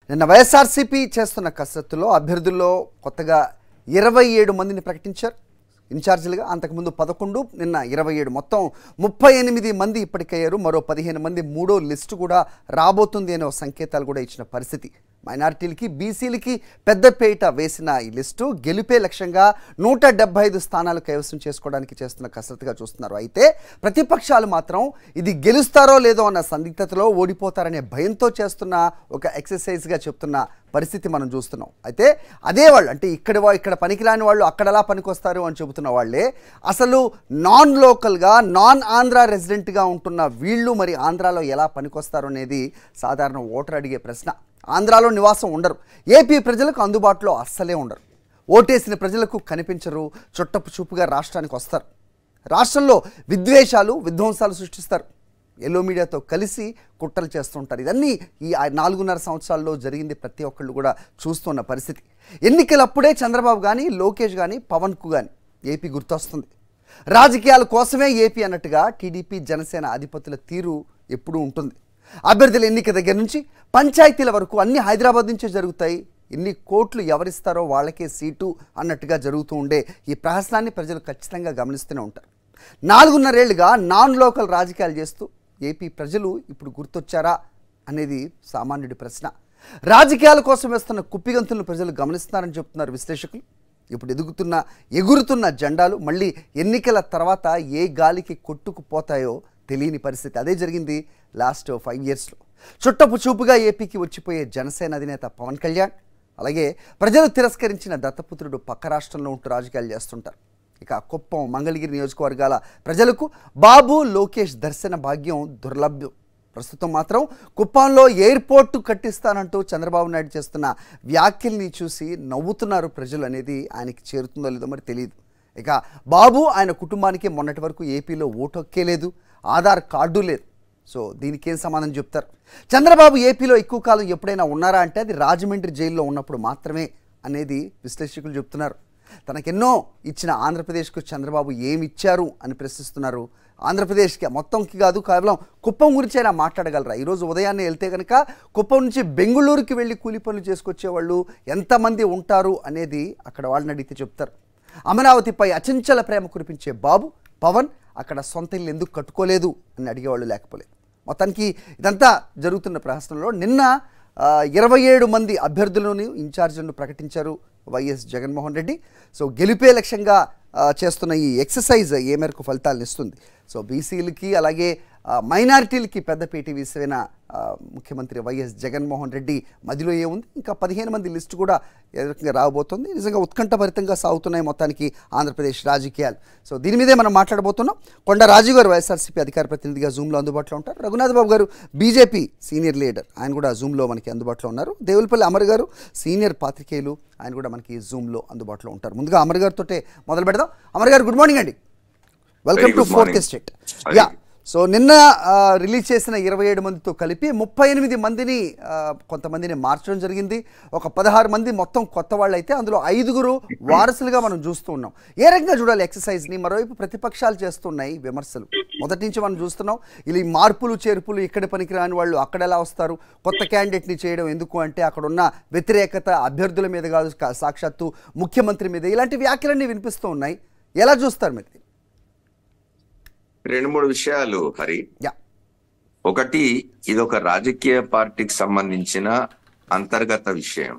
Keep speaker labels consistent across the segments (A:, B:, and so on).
A: నిన్న వైఎస్ఆర్సీపీ చేస్తున్న కసరత్తులో అభ్యర్థుల్లో కొత్తగా 27 మందిని ప్రకటించారు ఇన్ఛార్జీలుగా. అంతకుముందు 11, నిన్న 27, మొత్తం 38 మంది ఇప్పటికయ్యారు. మరో 15 మంది మూడో లిస్టు కూడా రాబోతుంది అనే సంకేతాలు కూడా ఇచ్చిన పరిస్థితి. మైనారిటీలకి, బీసీలకి పెద్దపీట వేసిన ఈ లిస్టు గెలుపే లక్ష్యంగా 175 స్థానాలు కైవసం చేసుకోవడానికి చేస్తున్న కసరత్తుగా చూస్తున్నారు. అయితే ప్రతిపక్షాలు మాత్రం ఇది గెలుస్తారో లేదో అన్న సందిగ్ధతలో ఓడిపోతారనే భయంతో చేస్తున్న ఒక ఎక్సర్సైజ్గా చెప్తున్న పరిస్థితి మనం చూస్తున్నాం. అయితే అదే వాళ్ళు అంటే ఇక్కడ పనికిరాని వాళ్ళు అక్కడలా పనికొస్తారు అని చెబుతున్న వాళ్ళే అసలు నాన్ లోకల్గా, నాన్ ఆంధ్ర రెసిడెంట్గా ఉంటున్న వీళ్ళు మరి ఆంధ్రాలో ఎలా పనికొస్తారు అనేది సాధారణ ఓటర్ అడిగే ప్రశ్న. ఆంధ్రాలో నివాసం ఉండరు, ఏపీ ప్రజలకు అందుబాటులో అస్సలే ఉండరు, ఓటేసిన ప్రజలకు కనిపించరు, చుట్టపు చూపుగా రాష్ట్రానికి వస్తారు, రాష్ట్రంలో విద్వేషాలు, విధ్వంసాలు సృష్టిస్తారు, ఎల్లో మీడియాతో కలిసి కుట్రలు చేస్తుంటారు. ఇదన్నీ ఈ 4.5 సంవత్సరాల్లో జరిగింది. ప్రతి ఒక్కళ్ళు కూడా చూస్తున్న పరిస్థితి. ఎన్నికలప్పుడే చంద్రబాబు కానీ, లోకేష్ కానీ, పవన్కు కానీ ఏపీ గుర్తొస్తుంది. రాజకీయాల కోసమే ఏపీ అన్నట్టుగా టీడీపీ, జనసేన అధిపతుల తీరు ఎప్పుడూ ఉంటుంది. అభ్యర్థుల ఎన్నిక దగ్గర నుంచి పంచాయతీల వరకు అన్ని హైదరాబాద్ నుంచే జరుగుతాయి. ఎన్ని కోట్లు ఎవరిస్తారో వాళ్ళకే సీటు అన్నట్టుగా జరుగుతూ ఉండే ఈ ప్రహసనాన్ని ప్రజలు ఖచ్చితంగా గమనిస్తూనే ఉంటారు. 4.5 ఏళ్లుగా నాన్ లోకల్ రాజకీయాలు చేస్తూ ఏపీ ప్రజలు ఇప్పుడు గుర్తొచ్చారా అనేది సామాన్యుడి ప్రశ్న. రాజకీయాల కోసం వేస్తున్న కుప్పిగంతులను ప్రజలు గమనిస్తున్నారని చెప్తున్నారు విశ్లేషకులు. ఇప్పుడు ఎగురుతున్న జెండాలు మళ్ళీ ఎన్నికల తర్వాత ఏ గాలికి కొట్టుకుపోతాయో తెలియని పరిస్థితి. అదే జరిగింది లాస్ట్ 5 ఇయర్స్లో. చుట్టపు చూపుగా ఏపీకి వచ్చిపోయే జనసేన అధినేత పవన్ కళ్యాణ్, అలాగే ప్రజలు తిరస్కరించిన దత్తపుత్రుడు పక్క రాష్ట్రంలో ఉంటూ రాజకీయాలు చేస్తుంటారు. ఇక కుప్పం, మంగళగిరి నియోజకవర్గాల ప్రజలకు బాబు, లోకేష్ దర్శన భాగ్యం దుర్లభ్యం. ప్రస్తుతం మాత్రం కుప్పంలో ఎయిర్పోర్టు కట్టిస్తానంటూ చంద్రబాబు నాయుడు చేస్తున్న వ్యాఖ్యల్ని చూసి నవ్వుతున్నారు ప్రజలు అనేది ఆయనకి చేరుతుందో లేదో మరి తెలియదు. ఇక బాబు, ఆయన కుటుంబానికి మొన్నటి వరకు ఏపీలో ఓటు హక్కే లేదు, ఆధార్ కార్డు లేదు. సో దీనికి ఏం సమాధానం చెప్తారు? చంద్రబాబు ఏపీలో ఎక్కువ కాలం ఎప్పుడైనా ఉన్నారా అంటే అది రాజమండ్రి జైల్లో ఉన్నప్పుడు మాత్రమే అనేది విశ్లేషకులు చెప్తున్నారు. తనకెన్నో ఇచ్చిన ఆంధ్రప్రదేశ్కు చంద్రబాబు ఏమి ఇచ్చారు అని ప్రశ్నిస్తున్నారు. ఆంధ్రప్రదేశ్కి మొత్తంకి కాదు, కేవలం కుప్పం గురించి అయినా మాట్లాడగలరా? ఈరోజు ఉదయాన్నే వెళ్తే కనుక కుప్పం నుంచి బెంగళూరుకి వెళ్ళి కూలి పనులు చేసుకొచ్చే వాళ్ళు ఎంతమంది ఉంటారు అనేది అక్కడ వాళ్ళని అడిగితే చెప్తారు. అమరావతిపై అచంచల ప్రేమ కురిపించే బాబు, పవన్ అక్కడ సొంత ఇల్లు ఎందుకు కట్టుకోలేదు అని అడిగేవాళ్ళు లేకపోలేదు. మొత్తానికి ఇదంతా జరుగుతున్న ప్రహసనంలో నిన్న 27 మంది అభ్యర్థులను, ఇన్ఛార్జీలను ప్రకటించారు వైఎస్ జగన్మోహన్ రెడ్డి. సో గెలిపే లక్ష్యంగా చేస్తున్న ఈ ఎక్సర్సైజ్ ఏ మేరకు ఫలితాలను ఇస్తుంది? సో బీసీలకి అలాగే మైనారిటీలకి పెద్దపీట వేసిన ముఖ్యమంత్రి వైఎస్ జగన్మోహన్ రెడ్డి మధ్యలో ఏముంది? ఇంకా 15 మంది లిస్టు కూడా ఏ రకంగా రాబోతుంది? నిజంగా ఉత్కంఠభరితంగా సాగుతున్నాయి మొత్తానికి ఆంధ్రప్రదేశ్ రాజకీయాలు. సో దీని మీదే మనం మాట్లాడబోతున్నాం. కొండ రాజు గారు వైఎస్ఆర్సీపీ అధికార ప్రతినిధిగా జూమ్లో అందుబాటులో ఉంటారు. రఘునాథ్ బాబు గారు బీజేపీ సీనియర్ లీడర్, ఆయన కూడా జూమ్లో మనకి అందుబాటులో ఉన్నారు. దేవులపల్లి అమర్ గారు సీనియర్ పాత్రికేయులు, ఆయన కూడా మనకి జూమ్లో అందుబాటులో ఉంటారు. ముందుగా అమర్ గారితో మొదలు పెడదాం. అమర్ గారు, గుడ్ మార్నింగ్ అండి. Welcome to fourth estate. Yeah, so నిన్న రిలీజ్ చేసిన 27 మందితో కలిపి 38 మందిని కొంతమందిని మార్చడం జరిగింది. ఒక 16 మంది మొత్తం కొత్త వాళ్ళు అయితే అందులో 5 వారసులుగా మనం చూస్తూ ఉన్నాం. ఏ రకంగా చూడాలి ఎక్సర్సైజ్ని? మరోవైపు ప్రతిపక్షాలు చేస్తున్నాయి విమర్శలు. మొదటి నుంచి మనం చూస్తున్నాం ఇలా మార్పులు చేర్పులు, ఇక్కడ పనికిరాని వాళ్ళు అక్కడ ఎలా వస్తారు, కొత్త క్యాండిడేట్ని చేయడం ఎందుకు అంటే అక్కడున్న వ్యతిరేకత అభ్యర్థుల మీద కాదు, సాక్షాత్తు ముఖ్యమంత్రి మీద, ఇలాంటి వ్యాఖ్యలన్నీ వినిపిస్తూ ఉన్నాయి. ఎలా చూస్తారు మీరు?
B: 2-3 విషయాలు హరి. ఒకటి, ఇది ఒక రాజకీయ పార్టీకి సంబంధించిన అంతర్గత విషయం.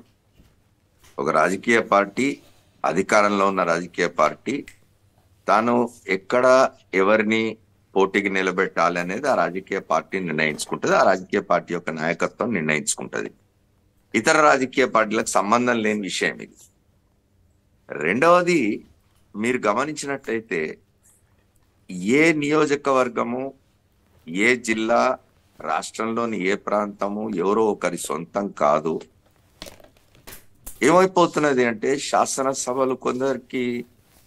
B: ఒక రాజకీయ పార్టీ, అధికారంలో ఉన్న రాజకీయ పార్టీ తాను ఎక్కడ ఎవరిని పోటీకి నిలబెట్టాలి అనేది ఆ రాజకీయ పార్టీ నిర్ణయించుకుంటుంది. ఆ రాజకీయ పార్టీ యొక్క నాయకత్వం నిర్ణయించుకుంటుంది. ఇతర రాజకీయ పార్టీలకు సంబంధం లేని విషయం ఇది. రెండవది, మీరు గమనించినట్లయితే ఏ నియోజకవర్గము, ఏ జిల్లా, రాష్ట్రంలోని ఏ ప్రాంతము ఎవరో ఒకరి సొంతం కాదు. ఏమైపోతున్నది అంటే శాసనసభలు కొందరికి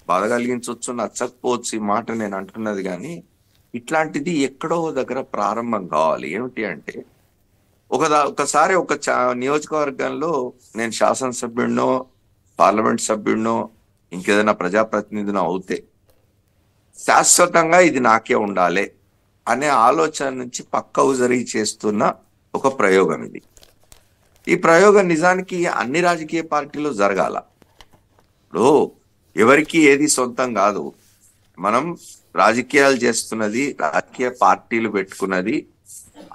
B: బాధ కలిగించవచ్చు, నచ్చకపోవచ్చు ఈ మాట నేను అంటున్నది, కానీ ఇట్లాంటిది ఎక్కడో దగ్గర ప్రారంభం కావాలి. ఏమిటి అంటే ఒకసారి ఒక నియోజకవర్గంలో నేను శాసనసభ్యుడినో, పార్లమెంట్ సభ్యుడినో, ఇంకేదైనా ప్రజాప్రతినిధినో అవుతే శాశ్వతంగా ఇది నాకే ఉండాలి అనే ఆలోచన నుంచి పక్కకు జరిగి చేస్తున్న ఒక ప్రయోగం ఇది. ఈ ప్రయోగం నిజానికి అన్ని రాజకీయ పార్టీలు జరగాల. ఇప్పుడు ఎవరికి ఏది సొంతం కాదు. మనం రాజకీయాలు చేస్తున్నది, రాజకీయ పార్టీలు పెట్టుకున్నది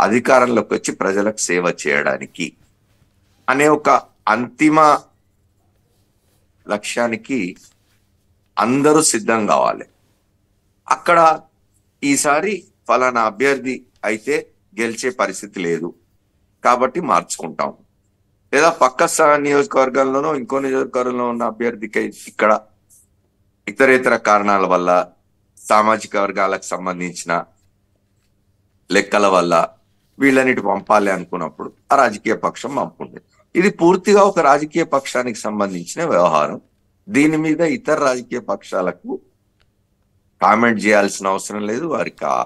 B: అధికారంలోకి వచ్చి ప్రజలకు సేవ చేయడానికి అనే ఒక అంతిమ లక్ష్యానికి అందరూ సిద్ధం కావాలి. అక్కడ ఈసారి ఫలానా అభ్యర్థి అయితే గెలిచే పరిస్థితి లేదు కాబట్టి మార్చుకుంటాం, లేదా పక్క నియోజకవర్గంలోనో ఇంకో నియోజకవర్గంలో ఉన్న అభ్యర్థికి ఇక్కడ ఇతరేతర కారణాల వల్ల, సామాజిక వర్గాలకు సంబంధించిన లెక్కల వల్ల వీళ్ళనిటి పంపాలి అనుకున్నప్పుడు ఆ రాజకీయ పక్షం పంపుకుంటుంది. ఇది పూర్తిగా ఒక రాజకీయ పక్షానికి సంబంధించిన వ్యవహారం. దీని మీద ఇతర రాజకీయ పక్షాలకు కామెంట్ చేయాల్సిన అవసరం లేదు, వారికి ఆ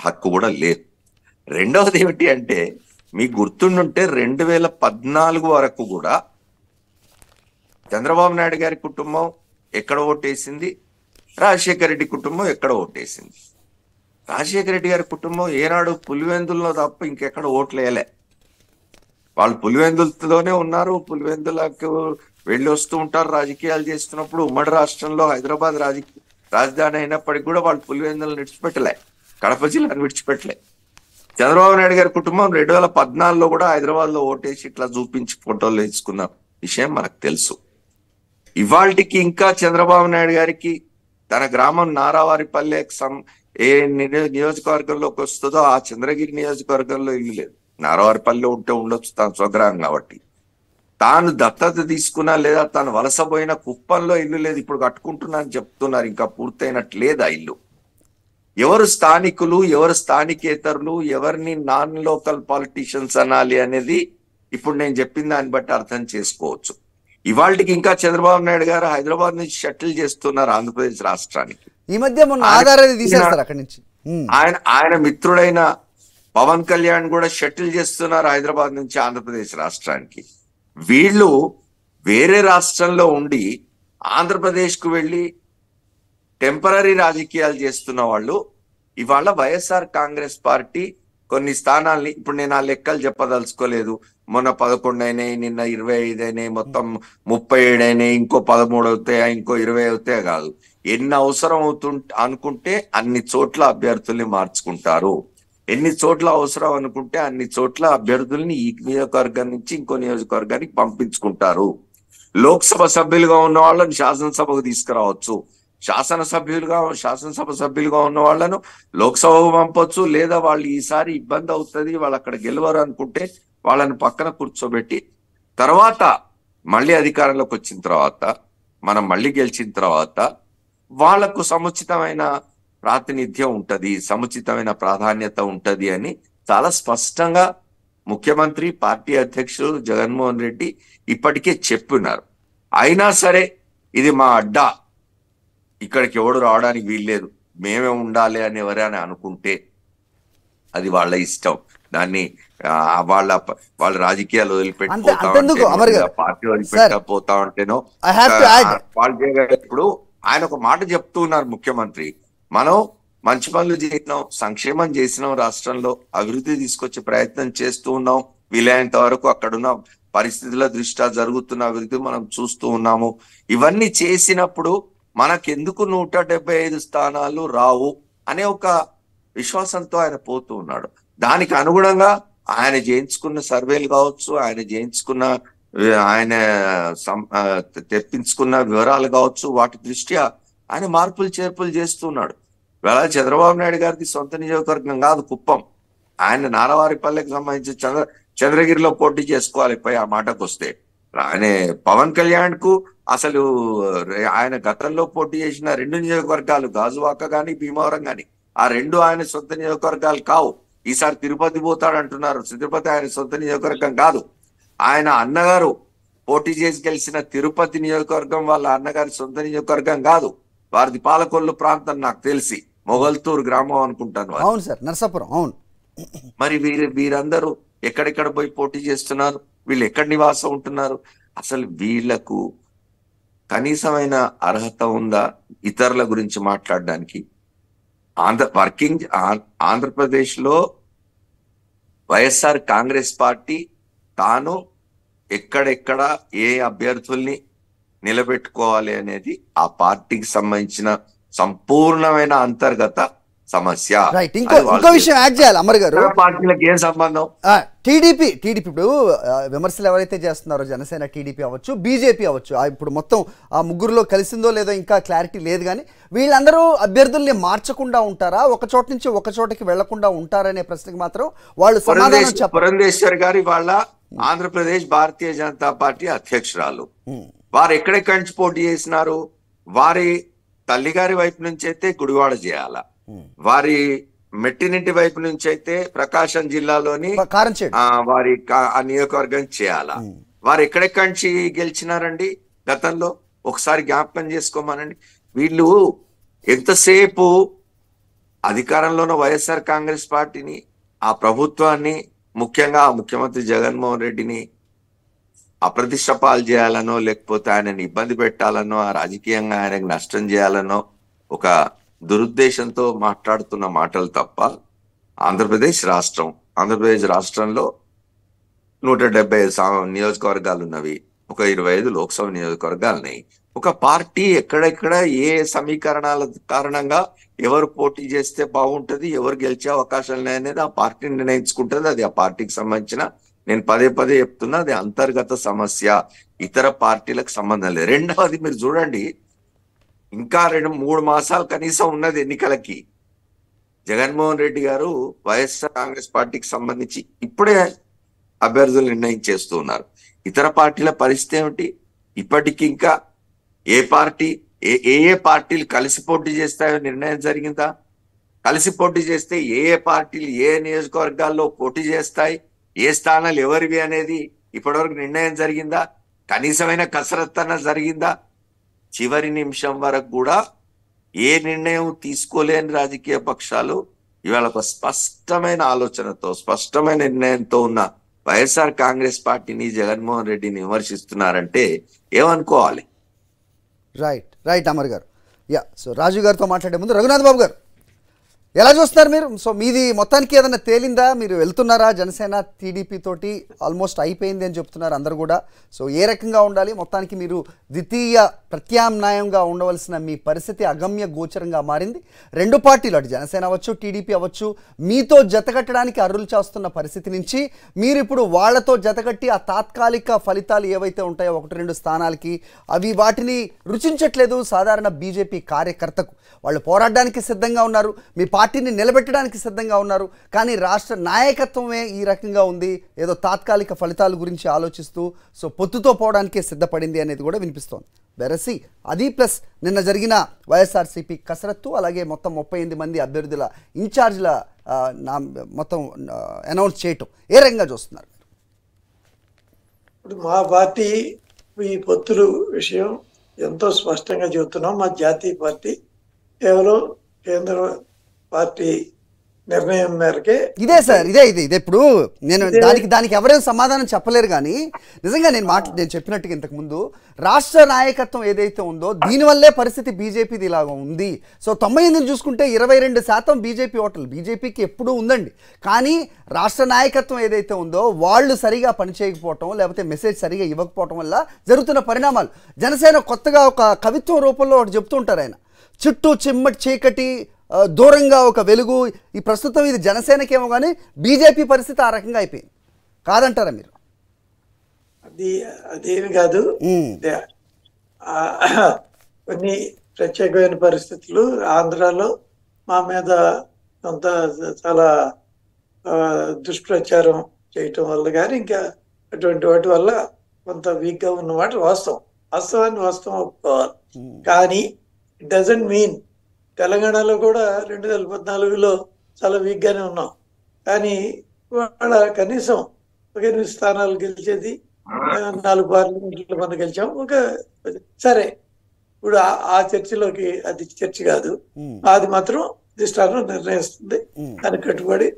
B: హక్కు కూడా లేదు. రెండవది ఏమిటి అంటే, మీకు గుర్తుండుంటే 2014 వరకు కూడా చంద్రబాబు నాయుడు గారి కుటుంబం ఎక్కడ ఓటేసింది, రాజశేఖర రెడ్డి కుటుంబం ఎక్కడ ఓటేసింది. రాజశేఖర రెడ్డి గారి కుటుంబం ఏనాడు పులివెందుల్లో తప్ప ఇంకెక్కడ ఓట్లేయలే. వాళ్ళు పులివెందులతోనే ఉన్నారు, పులివెందులకు వెళ్ళి వస్తూ ఉంటారు రాజకీయాలు చేస్తున్నప్పుడు. ఉమ్మడి రాష్ట్రంలో హైదరాబాద్ రాజధాని అయినప్పటికీ కూడా వాళ్ళు పులివెందులను విడిచిపెట్టలే, కడప జిల్లాను విడిచిపెట్టలే. చంద్రబాబు నాయుడు గారి కుటుంబం 2014లో కూడా హైదరాబాద్ లో ఓటేసి ఇట్లా చూపించి ఫోటోలు వేసుకున్న విషయం మనకు తెలుసు. ఇవాళకి ఇంకా చంద్రబాబు నాయుడు గారికి తన గ్రామం నారావారిపల్లె ఏ నియోజకవర్గంలోకి వస్తుందో ఆ చంద్రగిరి నియోజకవర్గంలో ఇల్లు లేదు. నారావారిపల్లె ఉంటే ఉండొచ్చు, తన స్వగ్రహం కాబట్టి. తాను దత్తత తీసుకున్నా లేదా తాను వలసపోయిన కుప్పంలో ఇల్లు లేదు, ఇప్పుడు కట్టుకుంటున్నా అని చెప్తున్నారు. ఇంకా పూర్తయినట్టు లేదు ఆ ఇల్లు. ఎవరు స్థానికులు, ఎవరు స్థానికేతరులు, ఎవరిని నాన్ లోకల్ పాలిటీషియన్స్ అనాలి అనేది ఇప్పుడు నేను చెప్పిన దాన్ని బట్టి అర్థం చేసుకోవచ్చు. ఇవాళకి ఇంకా చంద్రబాబు నాయుడు గారు హైదరాబాద్ నుంచి షటిల్ చేస్తున్నారు ఆంధ్రప్రదేశ్ రాష్ట్రానికి.
A: ఈ మధ్య మొన్న ఆధారాన్ని తీసేస్తారు అక్కడి నుంచి.
B: ఆయన మిత్రుడైన పవన్ కళ్యాణ్ కూడా షటిల్ చేస్తున్నారు హైదరాబాద్ నుంచి ఆంధ్రప్రదేశ్ రాష్ట్రానికి. వీళ్ళు వేరే రాష్ట్రంలో ఉండి ఆంధ్రప్రదేశ్ కు వెళ్ళి టెంపరీ రాజకీయాలు చేస్తున్న వాళ్ళు ఇవాళ వైఎస్ఆర్ కాంగ్రెస్ పార్టీ కొన్ని స్థానాల్ని, ఇప్పుడు నేను ఆ లెక్కలు చెప్పదలుచుకోలేదు, మొన్న 11 అయినాయి, నిన్న 25 అయినాయి, మొత్తం 37 అయినాయి, ఇంకో 13 అవుతాయా, ఇంకో 20 అవుతాయా కాదు. ఎన్ని అవసరం అనుకుంటే అన్ని చోట్ల అభ్యర్థుల్ని మార్చుకుంటారు. ఎన్ని చోట్ల అవసరం అనుకుంటే అన్ని చోట్ల అభ్యర్థుల్ని ఈ నియోజకవర్గం నుంచి ఇంకో నియోజకవర్గానికి పంపించుకుంటారు. లోక్సభ సభ్యులుగా ఉన్న వాళ్ళని శాసనసభకు తీసుకురావచ్చు, శాసనసభ సభ్యులుగా ఉన్న వాళ్ళను లోక్సభకు పంపొచ్చు, లేదా వాళ్ళు ఈసారి ఇబ్బంది అవుతుంది, వాళ్ళు అక్కడ గెలవరు అనుకుంటే వాళ్ళని పక్కన కూర్చోబెట్టి తర్వాత మళ్ళీ అధికారంలోకి వచ్చిన తర్వాత, మనం మళ్ళీ గెలిచిన తర్వాత వాళ్లకు సముచితమైన ప్రాతినిధ్యం ఉంటది, సముచితమైన ప్రాధాన్యత ఉంటది అని చాలా స్పష్టంగా ముఖ్యమంత్రి, పార్టీ అధ్యక్షుడు జగన్మోహన్ రెడ్డి ఇప్పటికే చెప్పున్నారు. అయినా సరే ఇది మా అడ్డా, ఇక్కడికి ఎవడు రావడానికి వీల్లేదు, మేమే ఉండాలి అని ఎవరైనా అనుకుంటే అది వాళ్ళ ఇష్టం. దాన్ని వాళ్ళ రాజకీయాలు వదిలిపెట్టిపోతా పార్టీ వదిలిపెట్టకపోతా ఉంటేనో వాళ్ళు చేయగలరు. ఇప్పుడు ఆయన ఒక మాట చెప్తూ ఉన్నారు ముఖ్యమంత్రి, మనం మంచి పనులు చేసినాం, సంక్షేమం చేసినాం, రాష్ట్రంలో అభివృద్ధి తీసుకొచ్చే ప్రయత్నం చేస్తూ ఉన్నాం, వీలైనంత వరకు అక్కడున్న పరిస్థితుల దృష్ట్యా జరుగుతున్న అభివృద్ధి మనం చూస్తూ ఉన్నాము. ఇవన్నీ చేసినప్పుడు మనకెందుకు 175 స్థానాలు రావు అనే ఒక విశ్వాసంతో ఆయన పోతూ ఉన్నాడు. దానికి అనుగుణంగా ఆయన చేయించుకున్న సర్వేలు కావచ్చు, ఆయన తెప్పించుకున్న వివరాలు కావచ్చు, వాటి దృష్ట్యా ఆయన మార్పులు చేర్పులు చేస్తున్నాడు. ఇవాళ చంద్రబాబు నాయుడు గారిది సొంత నియోజకవర్గం కాదు కుప్పం. ఆయన నారావారిపల్లెకి సంబంధించి చంద్రగిరిలో పోటీ చేసుకోవాలి. పై ఆ మాటకు వస్తే ఆయన పవన్ కళ్యాణ్ కు అసలు ఆయన గతంలో పోటీ చేసిన 2 నియోజకవర్గాలు గాజువాక గాని భీమవరం గాని ఆ 2 ఆయన సొంత నియోజకవర్గాలు కావు. ఈసారి తిరుపతి పోతాడంటున్నారు, తిరుపతి ఆయన సొంత నియోజకవర్గం కాదు. ఆయన అన్నగారు పోటీ చేసి గెలిచిన తిరుపతి నియోజకవర్గం వాళ్ళ అన్నగారి సొంత నియోజకవర్గం కాదు, వారిది పాలకొల్లు ప్రాంతం, నాకు తెలిసి మొగల్తూరు గ్రామం అనుకుంటాను.
A: అవును సార్, నరసాపురం. అవును.
B: మరి వీరందరూ ఎక్కడెక్కడ పోయి పోటీ చేస్తున్నారు, వీళ్ళు ఎక్కడ నివాసం ఉంటున్నారు, అసలు వీళ్లకు కనీసమైన అర్హత ఉందా ఇతరుల గురించి మాట్లాడడానికి? ఆంధ్రప్రదేశ్ లో వైఎస్ఆర్ కాంగ్రెస్ పార్టీ తాను ఎక్కడెక్కడ ఏ అభ్యర్థుల్ని నిలబెట్టుకోవాలి అనేది ఆ పార్టీకి సంబంధించిన సంపూర్ణమైన అంతర్గత సమస్య.
A: రైట్. ఇంకో విషయం యాడ్ చేయాలి అమర్ గారు.
B: పార్టీలకు ఏం సంబంధం?
A: టీడీపీ ఇప్పుడు విమర్శలు ఎవరైతే చేస్తున్నారో జనసేన, టీడీపీ అవ్వచ్చు, బీజేపీ అవ్వచ్చు, ఇప్పుడు మొత్తం ఆ ముగ్గురులో కలిసిందో లేదో ఇంకా క్లారిటీ లేదు. కానీ వీళ్ళందరూ అభ్యర్థుల్ని మార్చకుండా ఉంటారా, ఒక చోట నుంచి ఒక చోటకి వెళ్లకుండా ఉంటారనే ప్రశ్నకి మాత్రం వాళ్ళు సమాధానం చెప్పారు.
B: పురంధేశ్వర్ గారి వాళ్ళ ఆంధ్రప్రదేశ్ భారతీయ జనతా పార్టీ అధ్యక్షురాలు. వారు ఎక్కడెక్కడి నుంచి పోటీ చేసినారు? వారి తల్లిగారి వైపు నుంచి అయితే గుడివాడ చేయాల, వారి మెట్టినింటి వైపు నుంచి అయితే ప్రకాశం జిల్లాలోని వారి ఆ నియోజకవర్గం చేయాలా. వారు ఎక్కడెక్కడి నుంచి గెలిచినారండి గతంలో? ఒకసారి జ్ఞాపకం చేసుకోమనండి. వీళ్ళు ఎంతసేపు అధికారంలో ఉన్న వైఎస్ఆర్ కాంగ్రెస్ పార్టీని, ఆ ప్రభుత్వాన్ని, ముఖ్యంగా ముఖ్యమంత్రి జగన్మోహన్ రెడ్డిని అప్రతిష్ట పాలు చేయాలనో, లేకపోతే ఆయనని ఇబ్బంది పెట్టాలనో, ఆ రాజకీయంగా ఆయనకు నష్టం చేయాలనో ఒక దురుద్దేశంతో మాట్లాడుతున్న మాటలు తప్ప ఆంధ్రప్రదేశ్ రాష్ట్రంలో 175 నియోజకవర్గాలు ఉన్నవి, ఒక 25 లోక్సభ నియోజకవర్గాలున్నాయి. ఒక పార్టీ ఎక్కడెక్కడ ఏ సమీకరణాల కారణంగా ఎవరు పోటీ చేస్తే బాగుంటది, ఎవరు గెలిచే అవకాశాలు ఉన్నాయనేది ఆ పార్టీ నిర్ణయించుకుంటుంది. అది ఆ పార్టీకి సంబంధించిన, నేను పదే చెప్తున్నా, అది అంతర్గత సమస్య, ఇతర పార్టీలకు సంబంధం లేదు. రెండవది మీరు చూడండి, ఇంకా 2-3 మాసాలు కనీసం ఉన్నది ఎన్నికలకి. జగన్మోహన్ రెడ్డి గారు వైఎస్ఆర్ కాంగ్రెస్ పార్టీకి సంబంధించి ఇప్పుడే అభ్యర్థులు నిర్ణయం చేస్తూ ఉన్నారు. ఇతర పార్టీల పరిస్థితి ఏమిటి? ఇప్పటికి ఇంకా ఏ పార్టీలు కలిసి పోటీ చేస్తాయో నిర్ణయం జరిగిందా? కలిసి పోటీ చేస్తే ఏ పార్టీలు ఏ నియోజకవర్గాల్లో పోటీ చేస్తాయి, ఏ స్థానాలు ఎవరివి అనేది ఇప్పటివరకు నిర్ణయం జరిగిందా? కనీసమైన కసరత్తు అన్న జరిగిందా? చివరి నిమిషం వరకు కూడా ఏ నిర్ణయం తీసుకోలేని రాజకీయ పక్షాలు ఇవాళ ఒక స్పష్టమైన ఆలోచనతో, స్పష్టమైన నిర్ణయంతో ఉన్న వైఎస్ఆర్ కాంగ్రెస్ పార్టీని, జగన్మోహన్ రెడ్డిని విమర్శిస్తున్నారంటే ఏమనుకోవాలి?
A: రైట్ అమర్ గారు. సో రాజు గారితో మాట్లాడే ముందు రఘునాథ్ బాబు గారు ఎలా చూస్తున్నారు మీరు? సో మీది మొత్తానికి ఏదైనా తేలిందా? మీరు వెళ్తున్నారా జనసేన టీడీపీ తోటి? ఆల్మోస్ట్ అయిపోయింది అని చెప్తున్నారు అందరు కూడా. సో ఏ రకంగా ఉండాలి? మొత్తానికి మీరు ద్వితీయ ప్రత్యామ్నాయంగా ఉండవలసిన మీ పరిస్థితి అగమ్య గోచరంగా మారింది. రెండు పార్టీలు, అటు జనసేన అవ్వచ్చు, టీడీపీ అవ్వచ్చు, మీతో జతకట్టడానికి అర్రులు చేస్తున్న పరిస్థితి నుంచి మీరు ఇప్పుడు వాళ్లతో జతకట్టి ఆ తాత్కాలిక ఫలితాలు ఏవైతే ఉంటాయో 1-2 స్థానాలకి, అవి వాటిని రుచించట్లేదు సాధారణ బీజేపీ కార్యకర్తకు. వాళ్ళు పోరాడడానికి సిద్ధంగా ఉన్నారు, మీ పార్టీని నిలబెట్టడానికి సిద్ధంగా ఉన్నారు. కానీ రాష్ట్ర నాయకత్వమే ఈ రకంగా ఉంది, ఏదో తాత్కాలిక ఫలితాల గురించి ఆలోచిస్తూ సో పొత్తుతో పోవడానికే సిద్ధపడింది అనేది కూడా వినిపిస్తోంది. వెరసి అది ప్లస్ నిన్న జరిగిన వైఎస్ఆర్సీపీ కసరత్తు, అలాగే మొత్తం 38 మంది అభ్యర్థుల ఇన్ఛార్జ్ల మొత్తం అనౌన్స్ చేయటం ఏ రకంగా చూస్తున్నారు?
C: ఇప్పుడు మా పార్టీ ఈ పొత్తులు విషయం ఎంతో స్పష్టంగా చెబుతున్నాం. మా జాతీయ పార్టీ కేవలం కేంద్ర పార్టీ నిర్ణయం మేరకే
A: ఇదే సార్, ఇదే ఇప్పుడు నేను దానికి ఎవరైనా సమాధానం చెప్పలేరు. కానీ నిజంగా నేను చెప్పినట్టుగా ఇంతకు ముందు రాష్ట్ర నాయకత్వం ఏదైతే ఉందో దీనివల్లే పరిస్థితి బీజేపీది ఇలాగా ఉంది. సో 98 చూసుకుంటే 22% బీజేపీ ఓటర్లు, బీజేపీకి ఎప్పుడూ ఉందండి. కానీ రాష్ట్ర నాయకత్వం ఏదైతే ఉందో వాళ్ళు సరిగా పనిచేయకపోవటం, లేకపోతే మెసేజ్ సరిగా ఇవ్వకపోవటం వల్ల జరుగుతున్న పరిణామాలు. జనసేన కొత్తగా ఒక కవిత్వం రూపంలో ఒకటి చెప్తూ ఉంటారు ఆయన, చుట్టూ చిమ్మటి చీకటి, దూరంగా ఒక వెలుగు. ఈ ప్రస్తుతం ఇది జనసేనకేమో కానీ బీజేపీ పరిస్థితి ఆ రకంగా అయిపోయింది కాదంటారా మీరు?
C: అదేమి కాదు, కొన్ని ప్రత్యేకమైన పరిస్థితులు ఆంధ్రాలో మా మీద కొంత చాలా దుష్ప్రచారం చేయటం వల్ల కానీ ఇంకా అటువంటి వాటి వల్ల కొంత వీక్గా ఉన్నమాట వాస్తవాన్ని వాస్తవం ఒప్పుకోవాలి. కానీ ఇట్ డజంట్ మీన్ తెలంగాణలో కూడా 2014లో చాలా వీక్గానే ఉన్నాం. కానీ వాళ్ళ కనీసం 8 స్థానాలు గెలిచేది, 4 పార్లమెంట్లు మనం గెలిచాం. సరే, ఇప్పుడు ఆ చర్చలోకి అది చర్చ కాదు, అది మాత్రం అధిష్టానం నిర్ణయిస్తుంది, దానికి కట్టుబడి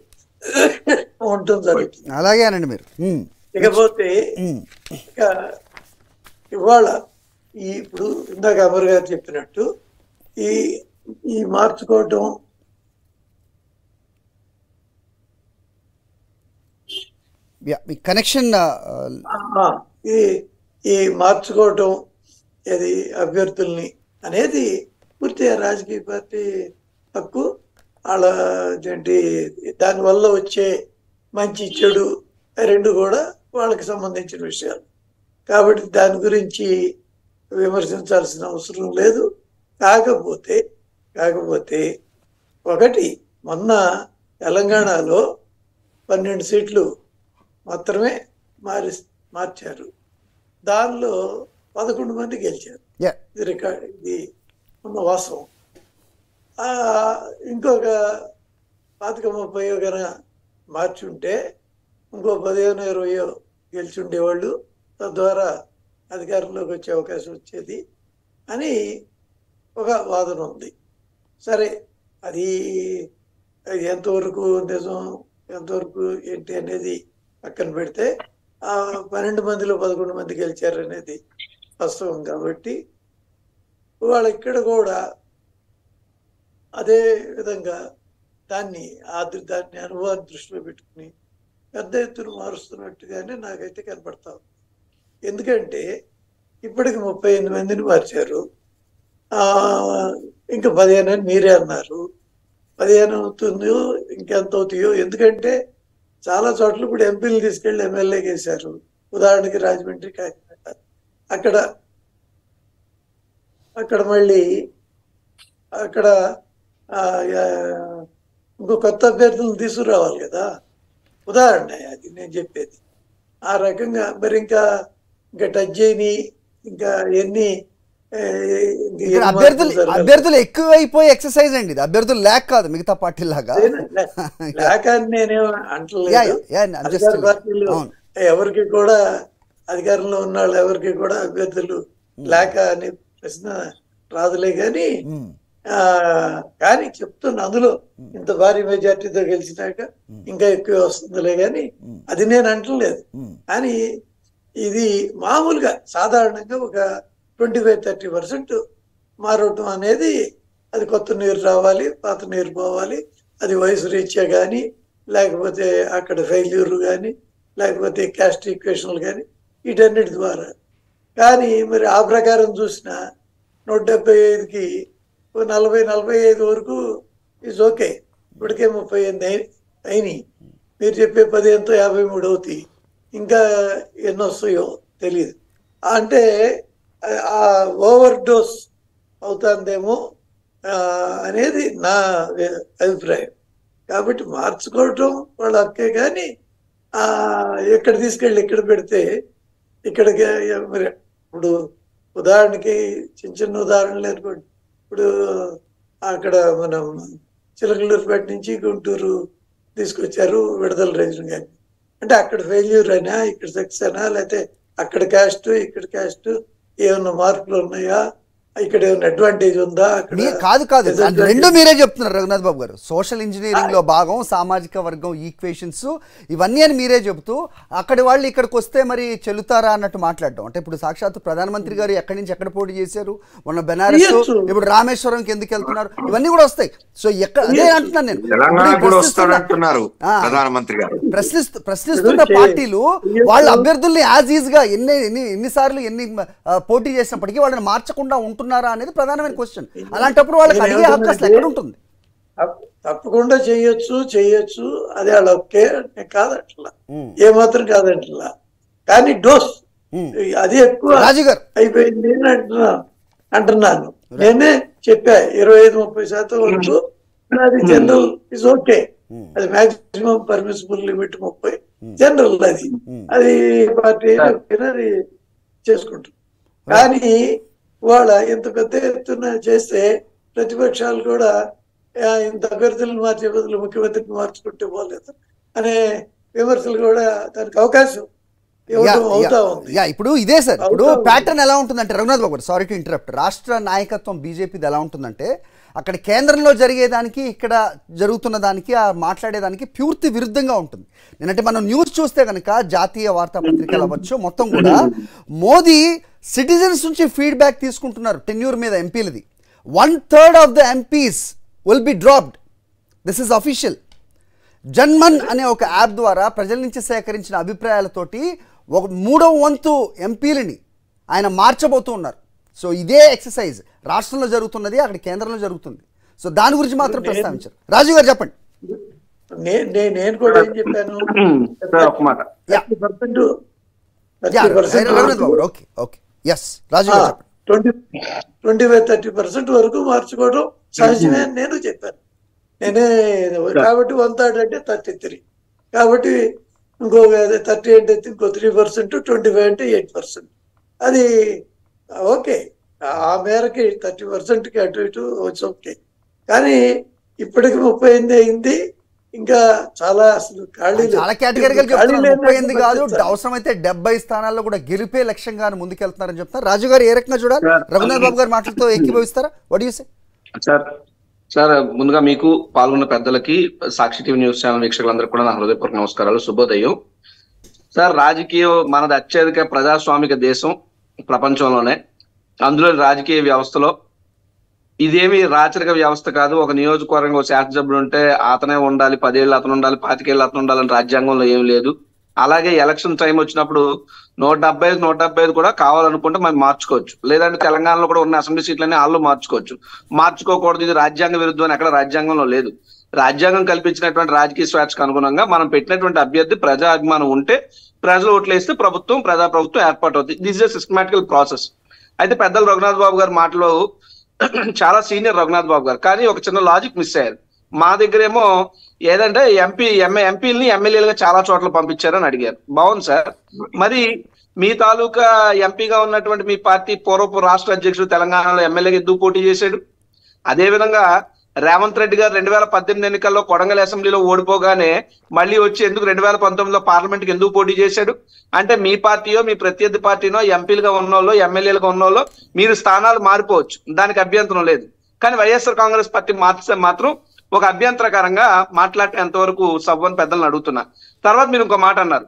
C: ఉంటుంది జరుగుతుంది.
A: అలాగేనండి మీరు.
C: ఇకపోతే ఇవాళ ఇప్పుడు ఇందాక అమర్ గారు చెప్పినట్టు ఈ
A: మీ కనెక్షన్
C: ఈ ఈ మార్చుకోవటం ఇది అభ్యర్థుల్ని అనేది పూర్తిగా రాజకీయ పార్టీ హక్కు. వాళ్ళ ఏంటి దానివల్ల వచ్చే మంచి చెడు రెండు కూడా వాళ్ళకి సంబంధించిన విషయాలు కాబట్టి దాని గురించి విమర్శించాల్సిన అవసరం లేదు. కాకపోతే ఒకటి మొన్న తెలంగాణలో 12 సీట్లు మాత్రమే మార్చారు. దానిలో 11 మంది గెలిచారు. ఇది రికార్డ్, ఇది ఉన్న వాస్తవం. ఇంకొక 25-30 కనుక మార్చి ఉంటే ఇంకో 15-20 గెలిచి ఉండేవాళ్ళు, తద్వారా అధికారంలోకి వచ్చే అవకాశం వచ్చేది అని ఒక వాదన ఉంది. సరే, అది ఎంతవరకు నిజం ఎంతవరకు ఏంటి అనేది పక్కన పెడితే 12 మందిలో 11 మంది గెలిచారు అనేది వాస్తవం. కాబట్టి వాళ్ళు ఇక్కడ కూడా అదే విధంగా దాన్ని అనుభవాన్ని దృష్టిలో పెట్టుకుని పెద్ద ఎత్తున మారుస్తున్నట్టుగానే నాకైతే కనపడతాం. ఎందుకంటే ఇప్పటికి 38 మందిని మార్చారు. ఇంకా 15 అని మీరే అన్నారు. 15 అవుతుందో ఇంకెంత అవుతాయో. ఎందుకంటే చాలా చోట్ల ఇప్పుడు ఎంపీలు తీసుకెళ్లి ఎమ్మెల్యే వేశారు. ఉదాహరణకి రాజమండ్రి, కాకినాడ. అక్కడ మళ్ళీ అక్కడ ఇంకో కొత్త అభ్యర్థులను తీసుకురావాలి కదా. ఉదాహరణ అది నేను చెప్పేది. ఆ రకంగా మరి ఇంకా టచ్ చేయని ఇంకా ఎన్ని
A: అభ్యర్థులు ఎక్కువైపోయి ఎక్సర్సైజ్ అండి. ఇది అభ్యర్థులు లేక కాదు, మిగతా పార్టీ లాగా
C: లేక అని నేనేం అంటలేదు. పార్టీలు ఎవరికి కూడా అధికారంలో ఉన్న వాళ్ళు ఎవరికి కూడా అభ్యర్థులు లేక అనే ప్రశ్న రాదులే. కానీ చెప్తున్నా, అందులో ఇంత భారీ మెజార్టీతో గెలిచినాక ఇంకా ఎక్కువ వస్తుందిలే కానీ అది నేను అంటలేదు. కానీ ఇది మామూలుగా సాధారణంగా ఒక 25-30% మారటం అనేది, అది కొత్త నీరు రావాలి, పాత నీరు పోవాలి. అది వయసు రీత్యా కానీ, లేకపోతే అక్కడ ఫెయిల్యూర్ కానీ, లేకపోతే క్యాస్ట్ ఈక్వేషన్లు కానీ, వీటన్నిటి ద్వారా. కానీ మరి ఆ ప్రకారం చూసిన 175కి 40-45 వరకు ఈజ్ ఓకే. ఇప్పటికే 38 అయినాయి. మీరు చెప్పే 15తో 53 అవుతాయి. ఇంకా ఎన్ని వస్తాయో తెలియదు. అంటే ఆ ఓవర్ డోస్ అవుతుందేమో అనేది నా అభిప్రాయం. కాబట్టి మార్చుకోవటం వాళ్ళ హక్కే. కానీ ఎక్కడ తీసుకెళ్ళి ఎక్కడ పెడితే ఇక్కడికి మరి ఇప్పుడు ఉదాహరణకి చిన్న ఉదాహరణలు అనుకోండి. ఇప్పుడు అక్కడ మనం చిలకలూరుపేట నుంచి గుంటూరు తీసుకొచ్చారు విడుదల రేంజ్ కానీ. అంటే అక్కడ ఫెయిల్యూర్ అయినా ఇక్కడ సక్సెస్ అయినా, లేకపోతే అక్కడ క్యాస్ట్ ఇక్కడ క్యాస్ట్ ఏమన్నా మార్పులు ఉన్నాయా, ఇక్కడ ఏమైనా అడ్వాంటేజ్ ఉందా?
A: కాదు రెండు మీరే చెప్తున్నారు రఘునాథ్ బాబు గారు. సోషల్ ఇంజనీరింగ్ లో భాగం సామాజిక వర్గం ఈక్వేషన్స్ ఇవన్నీ అని మీరే చెబుతూ అక్కడి వాళ్ళు ఇక్కడికి వస్తే మరి చెల్లుతారా అన్నట్టు మాట్లాడడం. అంటే ఇప్పుడు సాక్షాత్తు ప్రధానమంత్రి గారు ఎక్కడి నుంచి ఎక్కడ పోటీ చేశారు, మొన్న బెనారస్, ఇప్పుడు రామేశ్వరంకి ఎందుకు వెళ్తున్నారు, ఇవన్నీ కూడా వస్తాయి. సో ఎక్కడ అదే అంటున్నాను నేను. ప్రశ్నిస్తున్న పార్టీలు వాళ్ళ అభ్యర్థుల్ని యాజ్ ఈజ్ గా ఎన్నిసార్లు ఎన్ని పోటీ చేసినప్పటికీ వాళ్ళని మార్చకుండా ఉంటున్నారా అనేది ప్రధానమైన క్వశ్చన్. అలాంటప్పుడు వాళ్ళకి అడిగే హక్కు అసలు ఎక్కడ ఉంటుంది?
C: తప్పకుండా చేయొచ్చు అది వాళ్ళ ఒకే కాదట్లా, ఏమాత్రం కాదట్లా. కానీ డోస్ అది ఎక్కువ అయిపోయింది అంటున్నాను. నేనే చెప్పా 25-30% వరకు అది జనరల్ ఇస్ ఓకే. అది మాక్సిమం పర్మిసిబుల్ లిమిట్ 30 జనరల్. అది పార్టీ అది చేసుకుంటాం. కానీ వాళ్ళ ఇంత పెద్ద ఎత్తున చేస్తే ప్రతిపక్షాలు కూడా ఇంత అభ్యర్థులను మార్చే బదులు ముఖ్యమంత్రిని మార్చుకుంటే పోలేదు అనే విమర్శలు కూడా దానికి అవకాశం అవుతా ఉంది.
A: ఇప్పుడు ఇదే సార్, ఇప్పుడు ప్యాటర్న్ ఎలా ఉంటుందంటే రఘునాథ్ బాబు, సారీ టు ఇంటరప్ట్, రాష్ట్ర నాయకత్వం బీజేపీది ఎలా ఉంటుందంటే అక్కడ కేంద్రంలో జరిగేదానికి ఇక్కడ జరుగుతున్న దానికి మాట్లాడేదానికి పూర్తి విరుద్ధంగా ఉంటుంది. నేనంటే మనం న్యూస్ చూస్తే కనుక జాతీయ వార్తాపత్రికలు అవ్వచ్చు మొత్తం కూడా మోదీ సిటిజన్స్ నుంచి ఫీడ్బ్యాక్ తీసుకుంటున్నారు టెన్యూర్ మీద ఎంపీలది. 1/3 of the MPs will be dropped. This is official. JANMAN అనే ఒక యాప్ ద్వారా ప్రజల నుంచి సేకరించిన అభిప్రాయాలతోటి ఒక 3వ వంతు ఎంపీలని ఆయన మార్చబోతూ ఉన్నారు. సో ఇదే ఎక్సర్సైజ్ రాష్ట్రంలో జరుగుతున్నది, అక్కడ కేంద్రంలో జరుగుతుంది. సో దాని గురించి మాత్రం ప్రస్తావించారు. రాజు గారు చెప్పండి.
C: నేను కూడా ఏం చెప్పాను, 20-30% వరకు మార్చుకోవడం సహజమే అని నేను చెప్పాను. కాబట్టి 1/3 అంటే 33, కాబట్టి ఇంకో 30 అంటే ఇంకో 3%, 25 అంటే 8%. అది ఓకే, ఆ మేరకి 30%కి అటు ఇటు వచ్చి ఓకే. కానీ ఇప్పటికి 38 అయింది, ఇంకా చాలా అసలు
A: చాలా కేటగిరీగా చెప్తున్నారు. 38 కాదు, అవసరమైతే 70 స్థానాల్లో కూడా గెలిపే లక్ష్యంగా ముందుకెళ్తున్నారని చెప్తున్నారు. రాజు గారు ఏ రకంగా చూడాలి? రఘునాథ్ బాబు గారి మాటలతో ఏకీభవిస్తారా? What you say?
D: సార్ ముందుగా మీకు పాల్గొన్న పెద్దలకి, సాక్షి టీవీ న్యూస్ ఛానల్ వీక్షకులందరికీ కూడా నా హృదయపూర్వక నమస్కారాలు, శుభోదయం. సార్, రాజకీయం మనది అత్యధిక ప్రజాస్వామిక దేశం ప్రపంచంలోనే. అందులో రాజకీయ వ్యవస్థలో ఇదేమి రాచరిక వ్యవస్థ కాదు. ఒక నియోజకవర్గంలో శాసనసభ్యుడు ఉంటే అతనే ఉండాలి, 10 ఏళ్ళు అతను ఉండాలి, 25 ఏళ్ళు అతను ఉండాలని రాజ్యాంగంలో ఏం లేదు. అలాగే ఎలక్షన్ టైం వచ్చినప్పుడు 175 కూడా కావాలనుకుంటే మనం మార్చుకోవచ్చు. లేదంటే తెలంగాణలో కూడా ఉన్న అసెంబ్లీ సీట్లన్నీ వాళ్ళు మార్చుకోవచ్చు. మార్చుకోకూడదు, ఇది రాజ్యాంగ విరుద్ధం అని ఎక్కడ రాజ్యాంగంలో లేదు. రాజ్యాంగం కల్పించినటువంటి రాజకీయ స్వేచ్ఛకు అనుగుణంగా మనం పెట్టినటువంటి అభ్యర్థి ప్రజా అభిమానం ఉంటే ప్రజలు ఓట్లేస్తే ప్రజాప్రభుత్వం ఏర్పాటు అవుతుంది. This is systematical process. అయితే పెద్దలు రఘునాథ్ బాబు గారి మాటలో చాలా సీనియర్ రఘునాథ్ బాబు గారు, కానీ ఒక చిన్న లాజిక్ మిస్ అయ్యారు. మా దగ్గరేమో ఏదంటే ఎంపీలని ఎమ్మెల్యేలుగా చాలా చోట్ల పంపించారని అడిగారు. బాగుంది సార్, మరి మీ తాలూకా ఎంపీగా ఉన్నటువంటి మీ పార్టీ పూర్వపు రాష్ట్ర అధ్యక్షుడు తెలంగాణలో ఎమ్మెల్యేగా ఎందుకు పోటీ చేశాడు? అదేవిధంగా రేవంత్ రెడ్డి గారు 2018 ఎన్నికల్లో కొడంగల్ అసెంబ్లీలో ఓడిపోగానే మళ్ళీ వచ్చి ఎందుకు 2019లో పార్లమెంట్కి ఎందుకు పోటీ చేశాడు? అంటే మీ పార్టీయో మీ ప్రత్యర్థి పార్టీనో ఎంపీలుగా ఉన్నోళ్ళు ఎమ్మెల్యేలుగా ఉన్నోళ్ళు మీరు స్థానాలు మారిపోవచ్చు, దానికి అభ్యంతరం లేదు. కానీ వైఎస్ఆర్ కాంగ్రెస్ పార్టీ మార్చితే మాత్రం ఒక అభ్యంతరకరంగా మాట్లాడటం ఎంతవరకు సవ్వని పెద్దలను అడుగుతున్నా. తర్వాత మీరు ఇంకో మాట అన్నారు,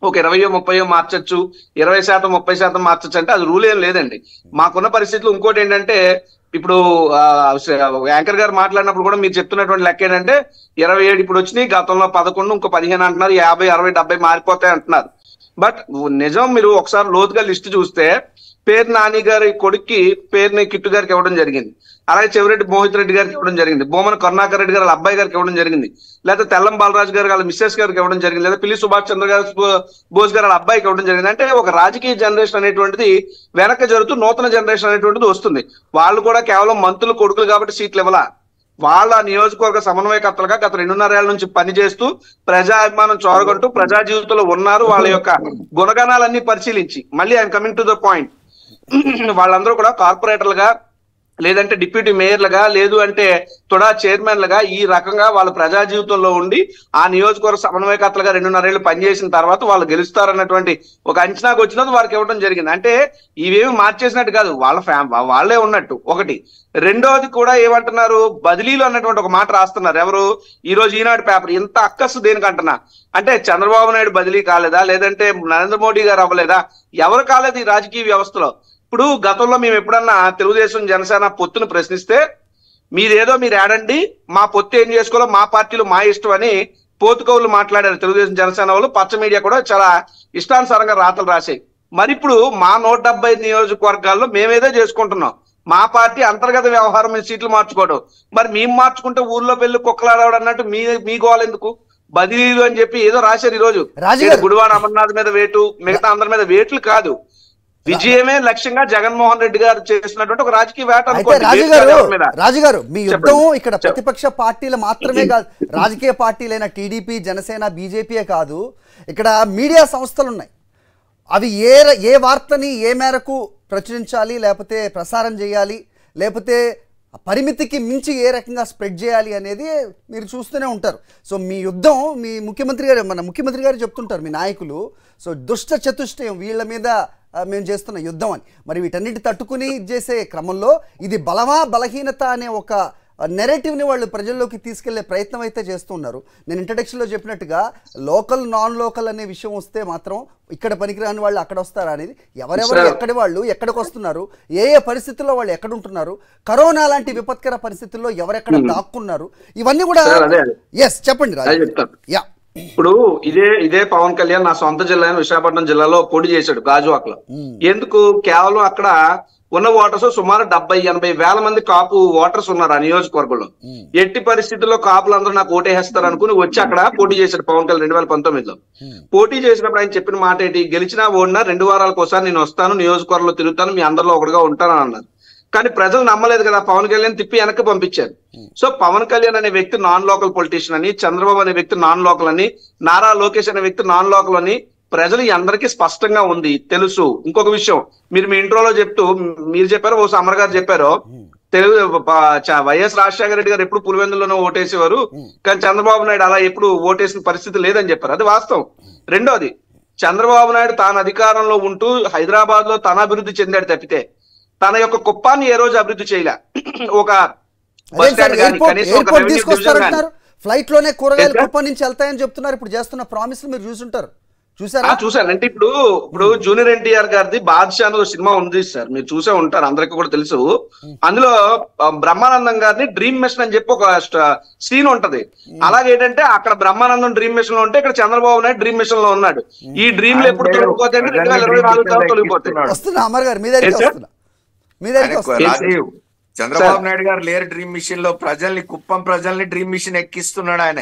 D: ఒక 20-30 మార్చచ్చు, 20% 30% మార్చచ్చు. అంటే అది రూల్ ఏం లేదండి. మాకున్న పరిస్థితులు ఇంకోటి ఏంటంటే, ఇప్పుడు యాంకర్ గారు మాట్లాడినప్పుడు కూడా మీరు చెప్తున్నటువంటి లెక్క ఏంటంటే 27 ఇప్పుడు వచ్చినాయి, గతంలో 11, ఇంకో 15 అంటున్నారు, 50, 60, 70 మారిపోతాయి అంటున్నారు. బట్ నిజం మీరు ఒకసారి లోతుగా లిస్ట్ చూస్తే పేరు నాని గారి కొడుక్కి పేరుని కిట్టు గారికి ఇవ్వడం జరిగింది, అలాగే చెవిరెడ్డి మోహిత్ రెడ్డి గారికి ఇవ్వడం జరిగింది, బొమ్మన కరుణాకర్ రెడ్డి గారు వాళ్ళ అబ్బాయి గారికి ఇవ్వడం జరిగింది, లేదా తెల్లం బాలరాజు గారు వాళ్ళ మిస్సెస్ గారికి ఇవ్వడం జరిగింది, లేదా పిల్లి సుభాష్ చంద్ర గారు బోస్ గారు వాళ్ళ అబ్బాయికి ఇవ్వడం జరిగింది. అంటే ఒక రాజకీయ జనరేషన్ అనేటువంటిది వెనక జరుగుతూ నూతన జనరేషన్ అనేటువంటిది వస్తుంది. వాళ్ళు కూడా కేవలం మంత్రులు కొడుకులు కాబట్టి సీట్లు ఇవ్వాల, వాళ్ళ నియోజకవర్గ సమన్వయకర్తలుగా గత 2.5 ఏళ్ల నుంచి పనిచేస్తూ ప్రజా అభిమానం చోరగొంటూ ప్రజా జీవితంలో ఉన్నారు. వాళ్ళ యొక్క గుణగణాలన్నీ పరిశీలించి, మళ్ళీ I'm coming to the point, వాళ్ళందరూ కూడా కార్పొరేటర్లుగా, లేదంటే డిప్యూటీ మేయర్లుగా, లేదు అంటే తుడా చైర్మన్లుగా ఈ రకంగా వాళ్ళ ప్రజా జీవితంలో ఉండి ఆ నియోజకవర్గ సమన్వయకర్తలుగా 2.5 ఏళ్ళు పనిచేసిన తర్వాత వాళ్ళు గెలుస్తారన్నటువంటి ఒక అంచనాకు వచ్చినది వారికి ఇవ్వడం జరిగింది. అంటే ఇవేమి మార్చేసినట్టు కాదు, వాళ్ళే ఉన్నట్టు. ఒకటి. రెండోది కూడా ఏమంటున్నారు, బదిలీలు అన్నటువంటి ఒక మాట రాస్తున్నారు. ఎవరు? ఈ రోజు ఈనాడు పేపర్. ఇంత అక్కసు దేనికంటున్నా అంటే చంద్రబాబు నాయుడు బదిలీ కాలేదా, లేదంటే నరేంద్ర మోడీ గారు అవ్వలేదా? ఎవరు కాలేదు ఈ రాజకీయ వ్యవస్థలో. ఇప్పుడు గతంలో మేము ఎప్పుడన్నా తెలుగుదేశం జనసేన పొత్తును ప్రశ్నిస్తే మీరు ఆడండి, మా పొత్తు ఏం చేసుకోవాలో మా పార్టీలు మా ఇష్టం అని పోతుకవులు మాట్లాడారు తెలుగుదేశం జనసేన వాళ్ళు. పచ్చ మీడియా కూడా చాలా ఇష్టానుసారంగా రాతలు రాసాయి. మరి ఇప్పుడు మా 175 నియోజకవర్గాల్లో మేమేదో చేసుకుంటున్నాం, మా పార్టీ అంతర్గత వ్యవహారం మీద సీట్లు మార్చుకోవడం. మరి మేము మార్చుకుంటే ఊర్లో పెళ్లి కుక్కలాడవడం అన్నట్టు మీ గోల ఎందుకు? బదిలీలు అని చెప్పి ఏదో రాశారు. ఈ రోజు గుడివాడ అమర్నాథ్ మీద వేటు, మిగతా అందరి మీద వేట్లు కాదు, విజయమే లక్ష్యంగా జగన్మోహన్ రెడ్డి గారు చేసినటువంటి ఒక రాజకీయ వేట.
A: రాజుగారు, మీ యుద్ధం ఇక్కడ ప్రతిపక్ష పార్టీలు మాత్రమే కాదు, రాజకీయ పార్టీలైన టీడీపీ, జనసేన, బీజేపీయే కాదు, ఇక్కడ మీడియా సంస్థలు ఉన్నాయి. అవి ఏ వార్తని ఏ మేరకు ప్రచురించాలి, లేకపోతే ప్రసారం చేయాలి, లేకపోతే పరిమితికి మించి ఏ రకంగా స్ప్రెడ్ చేయాలి అనేది మీరు చూస్తూనే ఉంటారు. సో మీ యుద్ధం మన ముఖ్యమంత్రి గారు చెప్తుంటారు, మీ నాయకులు, సో దుష్ట చతుష్టయం వీళ్ళ మీద మేము చేస్తున్న యుద్ధం అని. మరి వీటన్నిటి తట్టుకుని చేసే క్రమంలో ఇది బలమా బలహీనత అనే ఒక నెరేటివ్ని వాళ్ళు ప్రజల్లోకి తీసుకెళ్లే ప్రయత్నం అయితే చేస్తున్నారు. నేను ఇంట్రడక్షన్లో చెప్పినట్టుగా లోకల్ నాన్ లోకల్ అనే విషయం వస్తే మాత్రం ఇక్కడ పనికిరాని వాళ్ళు అక్కడ వస్తారా అనేది, ఎవరెవరు ఎక్కడి వాళ్ళు ఎక్కడికి వస్తున్నారు, ఏ ఏ పరిస్థితుల్లో వాళ్ళు ఎక్కడ ఉంటున్నారు, కరోనా లాంటి విపత్కర పరిస్థితుల్లో ఎవరెక్కడ దాక్కున్నారు, ఇవన్నీ కూడా ఎస్ చెప్పండి రాజు. యా
D: ఇప్పుడు ఇదే పవన్ కళ్యాణ్ నా సొంత జిల్లా విశాఖపట్నం జిల్లాలో పోటీ చేశాడు గాజువాకలో. ఎందుకు? కేవలం అక్కడ ఉన్న ఓటర్స్ సుమారు 70-80 వేల మంది కాపు ఓటర్స్ ఉన్నారు ఆ నియోజకవర్గంలో. ఎట్టి పరిస్థితుల్లో కాపులందరూ నాకు ఓటేస్తారు అనుకుని వచ్చి అక్కడ పోటీ చేశాడు పవన్ కళ్యాణ్ 2019లో. పోటీ చేసినప్పుడు ఆయన చెప్పిన మాట ఏంటి? గెలిచినా ఓడినా 2 వారాలకు ఒకసారి నేను వస్తాను, నియోజకవర్గంలో తిరుగుతాను, మీ అందరిలో ఒకటిగా ఉంటానని అన్నారు. కానీ ప్రజలు నమ్మలేదు కదా, పవన్ కళ్యాణ్ తిప్పి వెనక్కి పంపించారు. సో పవన్ కళ్యాణ్ అనే వ్యక్తి నాన్ లోకల్ పొలిటీషియన్ అని, చంద్రబాబు అనే వ్యక్తి నాన్ లోకల్ అని, నారా లోకేష్ అనే వ్యక్తి నాన్ లోకల్ అని ప్రజలు అందరికీ స్పష్టంగా ఉంది, తెలుసు. ఇంకొక విషయం మీరు మీ ఇంట్రోలో చెప్తూ మీరు చెప్పారు, ఓ అమర్ గారు చెప్పారు, తెలుగు వైఎస్ రాజశేఖర రెడ్డి గారు ఎప్పుడు పులివెందులోనూ ఓటేసేవారు, కానీ చంద్రబాబు నాయుడు అలా ఎప్పుడు ఓటేసిన పరిస్థితి లేదని చెప్పారు. అది వాస్తవం. రెండోది, చంద్రబాబు నాయుడు తాను అధికారంలో ఉంటూ హైదరాబాద్ లో తన అభివృద్ధి చెందాడు తప్పితే తన యొక్క కుప్పాన్ని ఏ రోజు అభివృద్ధి చేయలే. ఒక బస్ స్టాండ్ కానీ కనీసం ఒక రెవెన్యూ డివిజన్ కానీ
A: ఫ్లైట్ లోనే కూరగాయలు కుప్పం నుంచి వెళ్తాయని చెప్తున్నారు. ఇప్పుడు చేస్తున్న ప్రామిస్ మీరు చూసుంటారు,
D: చూసాను. అంటే ఇప్పుడు జూనియర్ ఎన్టీఆర్ గారిది బాద్షా అనే సినిమా ఉంది సార్, మీరు చూసే ఉంటారు, అందరికీ కూడా తెలుసు. అందులో బ్రహ్మానందం గారిని డ్రీమ్ మిషన్ అని చెప్పి ఒక సీన్ ఉంటది. అలాగే ఏంటంటే అక్కడ బ్రహ్మానందం డ్రీమ్ మిషన్ లో ఉంటే ఇక్కడ చంద్రబాబు నాయుడు డ్రీమ్ మిషన్ లో ఉన్నాడు. ఈ డ్రీమ్లు ఎప్పుడు తొలగిపోతాయి? 2024 తొలగిపోతాయి.
B: రాజీవ్, చంద్రబాబు నాయుడు గారు లేరు డ్రీమ్ మిషన్ లో, కుప్పం ప్రజల్ని డ్రీమ్ మిషన్ ఎక్కిస్తున్నాడు ఆయన.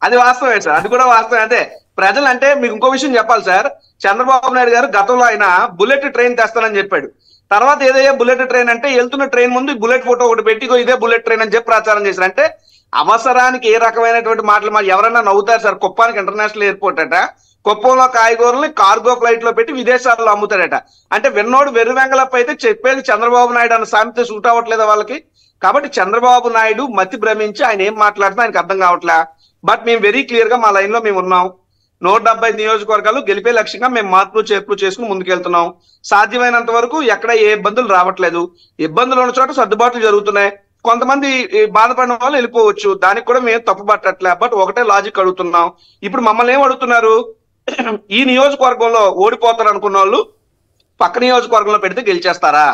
D: అది వాస్తవే సార్, అది కూడా వాస్తవే. అంటే ప్రజలు అంటే మీకు ఇంకో విషయం చెప్పాలి సార్, చంద్రబాబు నాయుడు గారు గతంలో ఆయన బుల్లెట్ ట్రైన్ తెస్తానని చెప్పాడు. తర్వాత ఏదయ్యా బుల్లెట్ ట్రైన్ అంటే వెళ్తున్న ట్రైన్ ముందు బుల్లెట్ ఫోటో ఒకటి పెట్టి ఇదే బుల్లెట్ ట్రైన్ అని చెప్పి ప్రచారం చేశారు. అంటే అవసరానికి ఏ రకమైనటువంటి మాటలు ఎవరన్నా నవ్వుతారు సార్. కుప్పానికి ఇంటర్నేషనల్ ఎయిర్పోర్ట్ అట, కుప్పంలో కాయగూరల్ని కార్గో ఫ్లైట్ లో పెట్టి విదేశాల్లో అమ్ముతాడట. అంటే విన్నోడు వెర్రి వెంగళప్ప అయితే చెప్పేది చంద్రబాబు నాయుడు అన్న సామెత సూట్ అవ్వట్లేదా వాళ్ళకి? కాబట్టి చంద్రబాబు నాయుడు మతి భ్రమించి ఆయన ఏం మాట్లాడుతున్నా ఆయనకు అర్థం కావట్లే. బట్ మేము వెరీ క్లియర్ గా మా లైన్ లో మేము ఉన్నాం. 170 నియోజకవర్గాలు గెలిపే లక్ష్యంగా మేము మార్పులు చేర్పులు చేసుకుని ముందుకెళ్తున్నాం. సాధ్యమైనంత వరకు ఎక్కడ ఏ ఇబ్బందులు రావట్లేదు. ఇబ్బందులు ఉన్న చోట సర్దుబాట్లు జరుగుతున్నాయి. కొంతమంది బాధపడిన వాళ్ళు వెళ్ళిపోవచ్చు, దానికి కూడా మేము తప్పు పట్టట్లే. బట్ ఒకటే లాజిక్ అడుగుతున్నాం. ఇప్పుడు మమ్మల్ని ఏం అడుగుతున్నారు? ఈ నియోజకవర్గంలో ఓడిపోతారు అనుకున్న వాళ్ళు పక్క నియోజకవర్గంలో పెడితే గెలిచేస్తారా?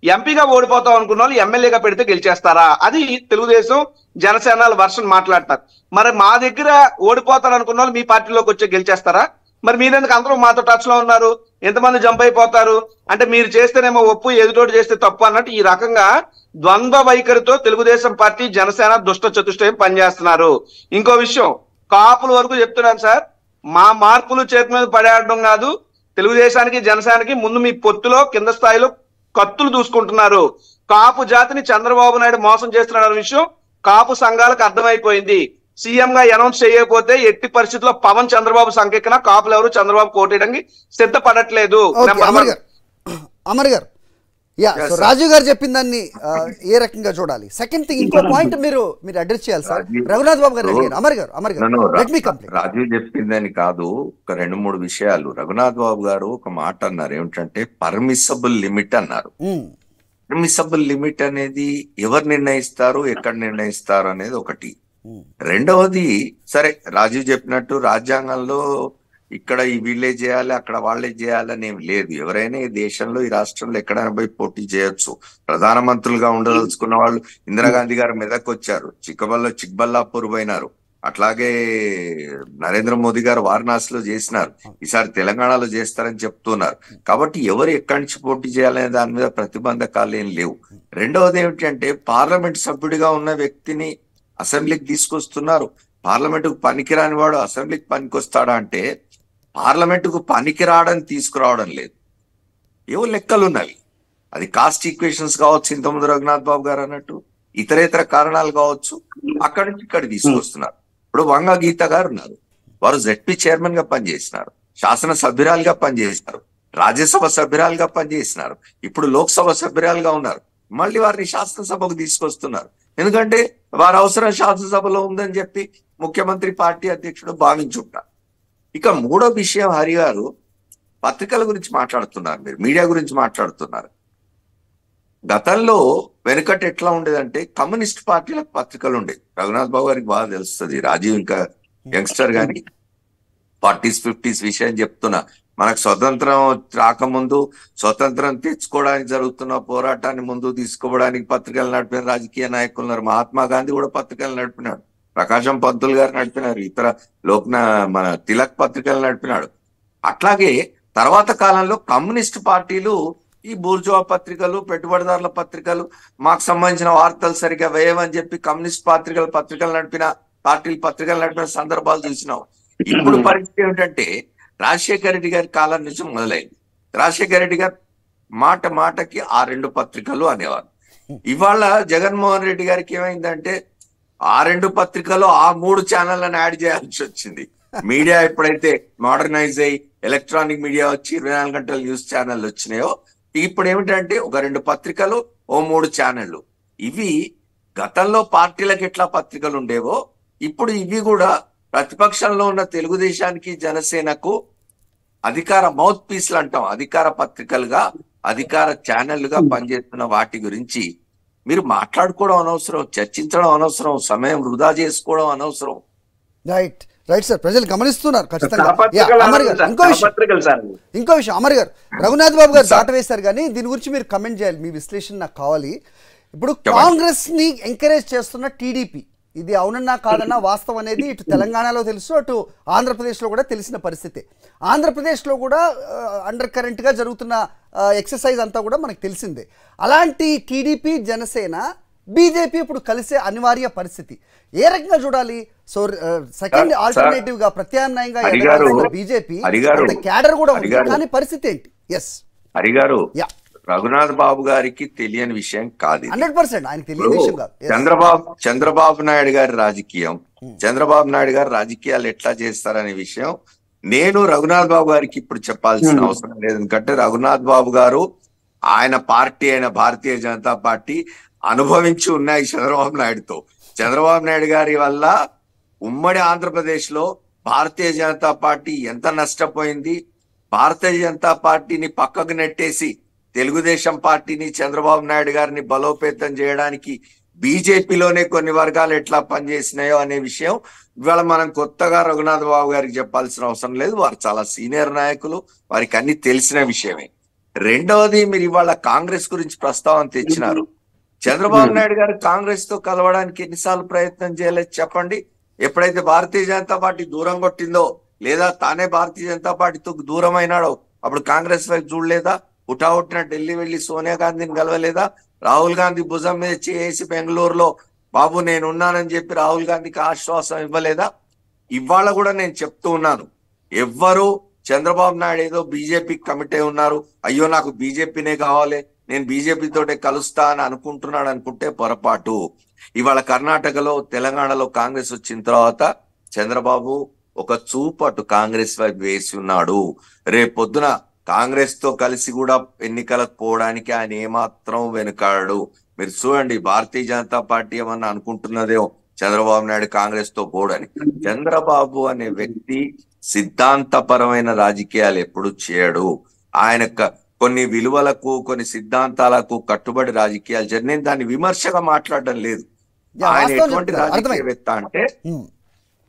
D: ఎంపీగా ఓడిపోతాం అనుకున్న వాళ్ళు ఎమ్మెల్యేగా పెడితే గెలిచేస్తారా? అది తెలుగుదేశం జనసేన వర్షన్ మాట్లాడతారు. మరి మా దగ్గర ఓడిపోతారు అనుకున్న వాళ్ళు మీ పార్టీలోకి వచ్చే గెలిచేస్తారా? మరి మీరెందుకు అందరూ మాతో టచ్ లో ఉన్నారు? ఎంతమంది జంప్ అయిపోతారు? అంటే మీరు చేస్తేనేమో ఒప్పు, ఎదుటోటి చేస్తే తప్పు అన్నట్టు ఈ రకంగా ద్వంద్వ వైఖరితో తెలుగుదేశం పార్టీ జనసేన దుష్ట చతుష్టయం పనిచేస్తున్నారు. ఇంకో విషయం, కాపుల వరకు చెప్తున్నాను సార్, మా మార్పులు చేతి మీద పడేయడం కాదు, తెలుగుదేశానికి జనసేనకి ముందు మీ పొత్తులో కింద స్థాయిలో కత్తులు దూసుకుంటున్నారు. కాపు జాతిని చంద్రబాబు నాయుడు మోసం చేస్తున్నాడు విషయం కాపు సంఘాలకు అర్థమైపోయింది. సీఎం గా అనౌన్స్ చేయకపోతే ఎట్టి పరిస్థితుల్లో పవన్ చంద్రబాబు సంకెక్కిన కాపులు ఎవరు చంద్రబాబు కోటేయడానికి సిద్ధపడట్లేదు.
A: అమర్ గారు, రాజు గారు చెప్పిన దాన్ని ఏ రకంగా చూడాలి? సెకండ్ థింగ్, ఇంకో పాయింట్ మీరు అడ్రస్ చేయాలి సార్. రఘునాథ్ బాబు గారు, అమర్ గారు
B: రాజు చెప్పిందని కాదు, ఒక 2-3 విషయాలు. రఘునాథ్ బాబు గారు ఒక మాట అన్నారు, ఏమిటంటే పర్మిసబుల్ లిమిట్ అన్నారు. పర్మిసబుల్ లిమిట్ అనేది ఎవరు నిర్ణయిస్తారు, ఎక్కడ నిర్ణయిస్తారు అనేది ఒకటి. రెండవది, సరే రాజు చెప్పినట్టు రాజ్యాంగంలో ఇక్కడ వీళ్ళే చేయాలి, అక్కడ వాళ్ళే చేయాలని ఏం లేదు. ఎవరైనా ఈ దేశంలో, ఈ రాష్ట్రంలో ఎక్కడైనా పోయి పోటీ చేయొచ్చు. ప్రధానమంత్రులుగా ఉండదలుచుకున్న వాళ్ళు ఇందిరాగాంధీ గారు మెదక్ వచ్చారు, చిక్బల్లాపూర్ పోయినారు, అట్లాగే నరేంద్ర మోదీ గారు వారణాసిలో చేసినారు, ఈసారి తెలంగాణలో చేస్తారని చెప్తున్నారు. కాబట్టి ఎవరు ఎక్కడి నుంచి పోటీ చేయాలనే దాని మీద ప్రతిబంధకాలు ఏం లేవు. రెండవది ఏమిటంటే పార్లమెంట్ సభ్యుడిగా ఉన్న వ్యక్తిని అసెంబ్లీకి తీసుకొస్తున్నారు. పార్లమెంటుకు పనికిరాని వాడు అసెంబ్లీకి పనికొస్తాడా అంటే పార్లమెంటుకు పనికిరాడని తీసుకురావడం లేదు. ఏవో లెక్కలు ఉన్నవి. అది కాస్ట్ ఈక్వేషన్స్ కావచ్చు, ఇంతకుముందు రఘునాథ్ బాబు గారు అన్నట్టు ఇతరేతర కారణాలు కావచ్చు, అక్కడి నుంచి ఇక్కడ తీసుకొస్తున్నారు. ఇప్పుడు వంగ గీత గారు ఉన్నారు, వారు జెడ్పీ చైర్మన్ గా పనిచేసినారు, శాసన సభ్యురాలుగా పనిచేసినారు, రాజ్యసభ సభ్యురాలుగా పనిచేసినారు, ఇప్పుడు లోక్సభ సభ్యురాలుగా ఉన్నారు. మళ్ళీ వారిని శాసనసభకు తీసుకొస్తున్నారు. ఎందుకంటే వారి అవసరం శాసనసభలో ఉందని చెప్పి ముఖ్యమంత్రి పార్టీ అధ్యక్షుడు భావించుంటారు. ఇక మూడో విషయం, హరి గారు పత్రికల గురించి మాట్లాడుతున్నారు, మీరు మీడియా గురించి మాట్లాడుతున్నారు. గతంలో వెనుకట ఎట్లా ఉండేదంటే కమ్యూనిస్ట్ పార్టీలకు పత్రికలు ఉండేవి. రఘునాథ్ బాబు గారికి బాగా తెలుస్తుంది, రాజీవ్ ఇంకా యంగ్స్టర్ గాని 40s 50s విషయం చెప్తున్నా. మనకు స్వతంత్రం రాకముందు స్వతంత్రం తెచ్చుకోవడానికి జరుగుతున్న పోరాటాన్ని ముందు తీసుకోవడానికి పత్రికలు నడిపిన రాజకీయ నాయకులు ఉన్నారు. మహాత్మా గాంధీ కూడా పత్రికలు నడిపినాడు, ప్రకాశం పంతులు గారు నడిపినారు, ఇతర మన తిలక్ పత్రికలు నడిపినాడు. అట్లాగే తర్వాత కాలంలో కమ్యూనిస్ట్ పార్టీలు ఈ బూర్జువా పత్రికలు, పెట్టుబడిదారుల పత్రికలు, మాకు సంబంధించిన వార్తలు సరిగ్గా వేయమని చెప్పి కమ్యూనిస్ట్ పత్రికలు నడిపిన పత్రికలు నడిపిన సందర్భాలు చూసినాం. ఇప్పుడు పరిస్థితి ఏమిటంటే రాజశేఖర రెడ్డి గారి కాలం నుంచి మొదలైంది. రాజశేఖర రెడ్డి గారు మాటకి ఆ 2 పత్రికలు అనేవారు. ఇవాళ జగన్మోహన్ రెడ్డి గారికి ఏమైందంటే ఆ 2 పత్రికలు ఆ 3 ఛానళ్లను యాడ్ చేయాల్సి వచ్చింది. మీడియా ఎప్పుడైతే మోడర్నైజ్ అయ్యి ఎలక్ట్రానిక్ మీడియా వచ్చి 24 గంటల న్యూస్ ఛానల్ వచ్చినాయో ఇప్పుడు ఏమిటంటే ఒక 2 పత్రికలు, ఓ 3 ఛానళ్లు. ఇవి గతంలో పార్టీలకు ఎట్లా పత్రికలు ఉండేవో ఇప్పుడు ఇవి కూడా ప్రతిపక్షంలో ఉన్న తెలుగుదేశానికి జనసేనకు అధికార మౌత్ పీస్లు అంటాం, అధికార పత్రికలుగా, అధికార ఛానళ్లుగా పనిచేస్తున్న వాటి గురించి మీరు మాట్లాడుకోవడం అనవసరం, చర్చించడం అనవసరం, సమయం వృధా చేసుకోవడం అనవసరం.
A: రైట్ రైట్ సార్, ప్రజలు గమనిస్తున్నారు ఖచ్చితంగా. ఇంకో విషయం అమర్ గారు, రఘునాథ్ బాబు గారు దాటవేశారు కానీ దీని గురించి మీరు కమెంట్ చేయాలి, మీ విశ్లేషణ నాకు కావాలి. ఇప్పుడు కాంగ్రెస్ ని ఎంకరేజ్ చేస్తున్న టీడీపీ, ఇది అవునన్నా కాదన్నా వాస్తవం అనేది ఇటు తెలంగాణలో తెలుసు, అటు ఆంధ్రప్రదేశ్లో కూడా తెలిసిన పరిస్థితి. ఆంధ్రప్రదేశ్లో కూడా అండర్ కరెంట్గా జరుగుతున్న ఎక్సర్సైజ్ అంతా కూడా మనకు తెలిసిందే. అలాంటి టీడీపీ, జనసేన, బీజేపీ ఇప్పుడు కలిసే అనివార్య పరిస్థితి. ఏ రకంగా చూడాలి? సో సెకండ్ ఆల్టర్నేటివ్ గా ప్రత్యామ్నాయంగా బీజేపీ క్యాడర్ కూడా ఉంది, కానీ పరిస్థితి ఏంటి? ఎస్
B: హరిగారు, రఘునాథ్ బాబు గారికి తెలియని విషయం కాదు,
A: 100% ఆయనకు తెలియని విషయం కాదు.
B: చంద్రబాబు నాయుడు గారి రాజకీయం, చంద్రబాబు నాయుడు గారు రాజకీయాలు ఎట్లా చేస్తారనే విషయం నేను రఘునాథ్ బాబు గారికి ఇప్పుడు చెప్పాల్సిన అవసరం లేదు. ఎందుకంటే రఘునాథ్ బాబు గారు ఆయన పార్టీ అయిన భారతీయ జనతా పార్టీ అనుభవించి ఉన్నాయి చంద్రబాబు నాయుడుతో. చంద్రబాబు నాయుడు గారి వల్ల ఉమ్మడి ఆంధ్రప్రదేశ్ లో భారతీయ జనతా పార్టీ ఎంత నష్టపోయింది, భారతీయ జనతా పార్టీని పక్కకు నెట్టేసి తెలుగుదేశం పార్టీని, చంద్రబాబు నాయుడు గారిని బలోపేతం చేయడానికి బీజేపీలోనే కొన్ని వర్గాలు ఎట్లా పనిచేసినాయో అనే విషయం ఇవాళ మనం కొత్తగా రఘునాథ్ బాబు గారికి చెప్పాల్సిన అవసరం లేదు. వారు చాలా సీనియర్ నాయకులు, వారికి అన్ని తెలిసిన విషయమే. రెండవది, మీరు ఇవాళ కాంగ్రెస్ గురించి ప్రస్తావన తెచ్చినారు. చంద్రబాబు నాయుడు గారు కాంగ్రెస్ తో కలవడానికి ఎన్నిసార్లు ప్రయత్నం చేయలేదు చెప్పండి? ఎప్పుడైతే భారతీయ జనతా పార్టీ దూరం కొట్టిందో, లేదా తానే భారతీయ జనతా పార్టీతో దూరం అయినాడో అప్పుడు కాంగ్రెస్ వైపు చూడలేదా? ఉటావుట్టిన ఢిల్లీ వెళ్లి సోనియా గాంధీని కలవలేదా? రాహుల్ గాంధీ భుజం మీద చేసి బెంగళూరులో బాబు నేనున్నానని చెప్పి రాహుల్ గాంధీకి ఆశ్వాసం ఇవ్వలేదా? ఇవాళ కూడా నేను చెప్తూ ఉన్నాను, ఎవ్వరు చంద్రబాబు నాయుడు ఏదో బీజేపీకి కమిట్ అయి ఉన్నారు, అయ్యో నాకు బీజేపీనే కావాలి, నేను బీజేపీ తోటే కలుస్తా అని అనుకుంటున్నాడు అనుకుంటే పొరపాటు. ఇవాళ కర్ణాటకలో, తెలంగాణలో కాంగ్రెస్ వచ్చిన తర్వాత చంద్రబాబు ఒక చూపు అటు కాంగ్రెస్ వైపు వేసి ఉన్నాడు. రేపొద్దున కాంగ్రెస్ తో కలిసి కూడా ఎన్నికలకు పోవడానికి ఆయన ఏమాత్రం వెనుకాడు. మీరు చూడండి, భారతీయ జనతా పార్టీ ఏమన్నా అనుకుంటున్నదేమో చంద్రబాబు నాయుడు కాంగ్రెస్ తో పోడని. చంద్రబాబు అనే వ్యక్తి సిద్ధాంతపరమైన రాజకీయాలు ఎప్పుడు చేయడు. ఆయన కొన్ని విలువలకు, కొన్ని సిద్ధాంతాలకు కట్టుబడి రాజకీయాలు చేయాలి. నేను దాన్ని విమర్శగా మాట్లాడడం లేదు. ఆయన ఎటువంటి రాజకీయవేత్త అంటే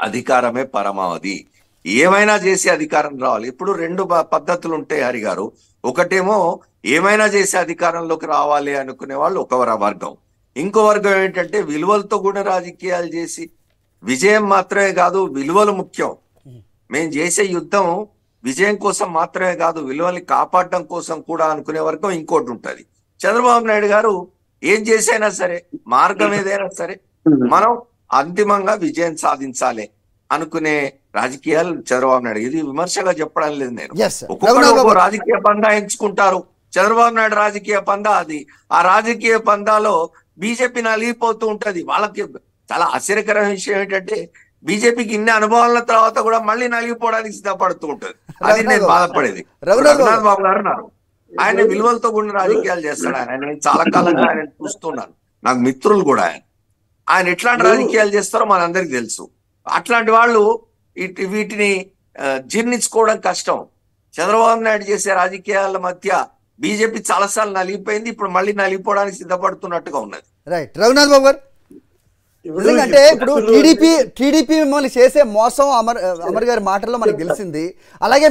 B: అధికారమే పరమావధి, ఏమైనా చేసి అధికారం రావాలి. ఇప్పుడు 2 పద్ధతులు ఉంటాయి హరి గారు. ఒకటేమో ఏమైనా చేసి అధికారంలోకి రావాలి అనుకునే వాళ్ళు ఒక వర్గం, ఇంకో వర్గం ఏంటంటే విలువలతో కూడా రాజకీయాలు చేసి విజయం మాత్రమే కాదు, విలువలు ముఖ్యం, మేము చేసే యుద్ధం విజయం కోసం మాత్రమే కాదు విలువల్ని కాపాడడం కోసం కూడా అనుకునే వర్గం ఇంకోటి ఉంటది. చంద్రబాబు నాయుడు గారు ఏం చేసైనా సరే, మార్గం ఏదైనా సరే మనం అంతిమంగా విజయం సాధించాలి అనుకునే రాజకీయాలు చంద్రబాబు నాయుడు. ఇది విమర్శగా చెప్పడం లేదు నేను. ఒక్కొక్కరు రాజకీయ పందా ఎంచుకుంటారు. చంద్రబాబు నాయుడు రాజకీయ పందా అది. ఆ రాజకీయ పందాలో బీజేపీ నలిగిపోతూ ఉంటది. వాళ్ళకి చాలా ఆశ్చర్యకరమైన విషయం ఏంటంటే బీజేపీకి ఇన్ని అనుభవాల తర్వాత కూడా మళ్ళీ నలిగిపోవడానికి సిద్ధపడుతూ ఉంటది. అది నేను బాధపడేది. రఘునాథ్ బాబు గారు ఉన్నారు, ఆయన విలువలతో కూడిన రాజకీయాలు చేస్తాడు. ఆయన నేను చాలా కాలంగా ఆయన చూస్తున్నాను, నాకు మిత్రులు కూడా. ఆయన ఎట్లాంటి రాజకీయాలు చేస్తారో మనందరికి తెలుసు. అట్లాంటి వాళ్ళు వీటిని జీర్ణించుకోవడం కష్టం. చంద్రబాబు నాయుడు చేసే రాజకీయాల మధ్య బీజేపీ చాలాసార్లు నలిగిపోయింది, ఇప్పుడు మళ్ళీ నలిగిపోవడానికి సిద్ధపడుతున్నట్టుగా ఉన్నది.
A: రైట్ రఘునాథ్ బాబు గారు, ఎందుకంటే ఇప్పుడు టీడీపీ మిమ్మల్ని చేసే మోసం అమర్ గారి మాటల్లో మనకు తెలిసింది. అలాగే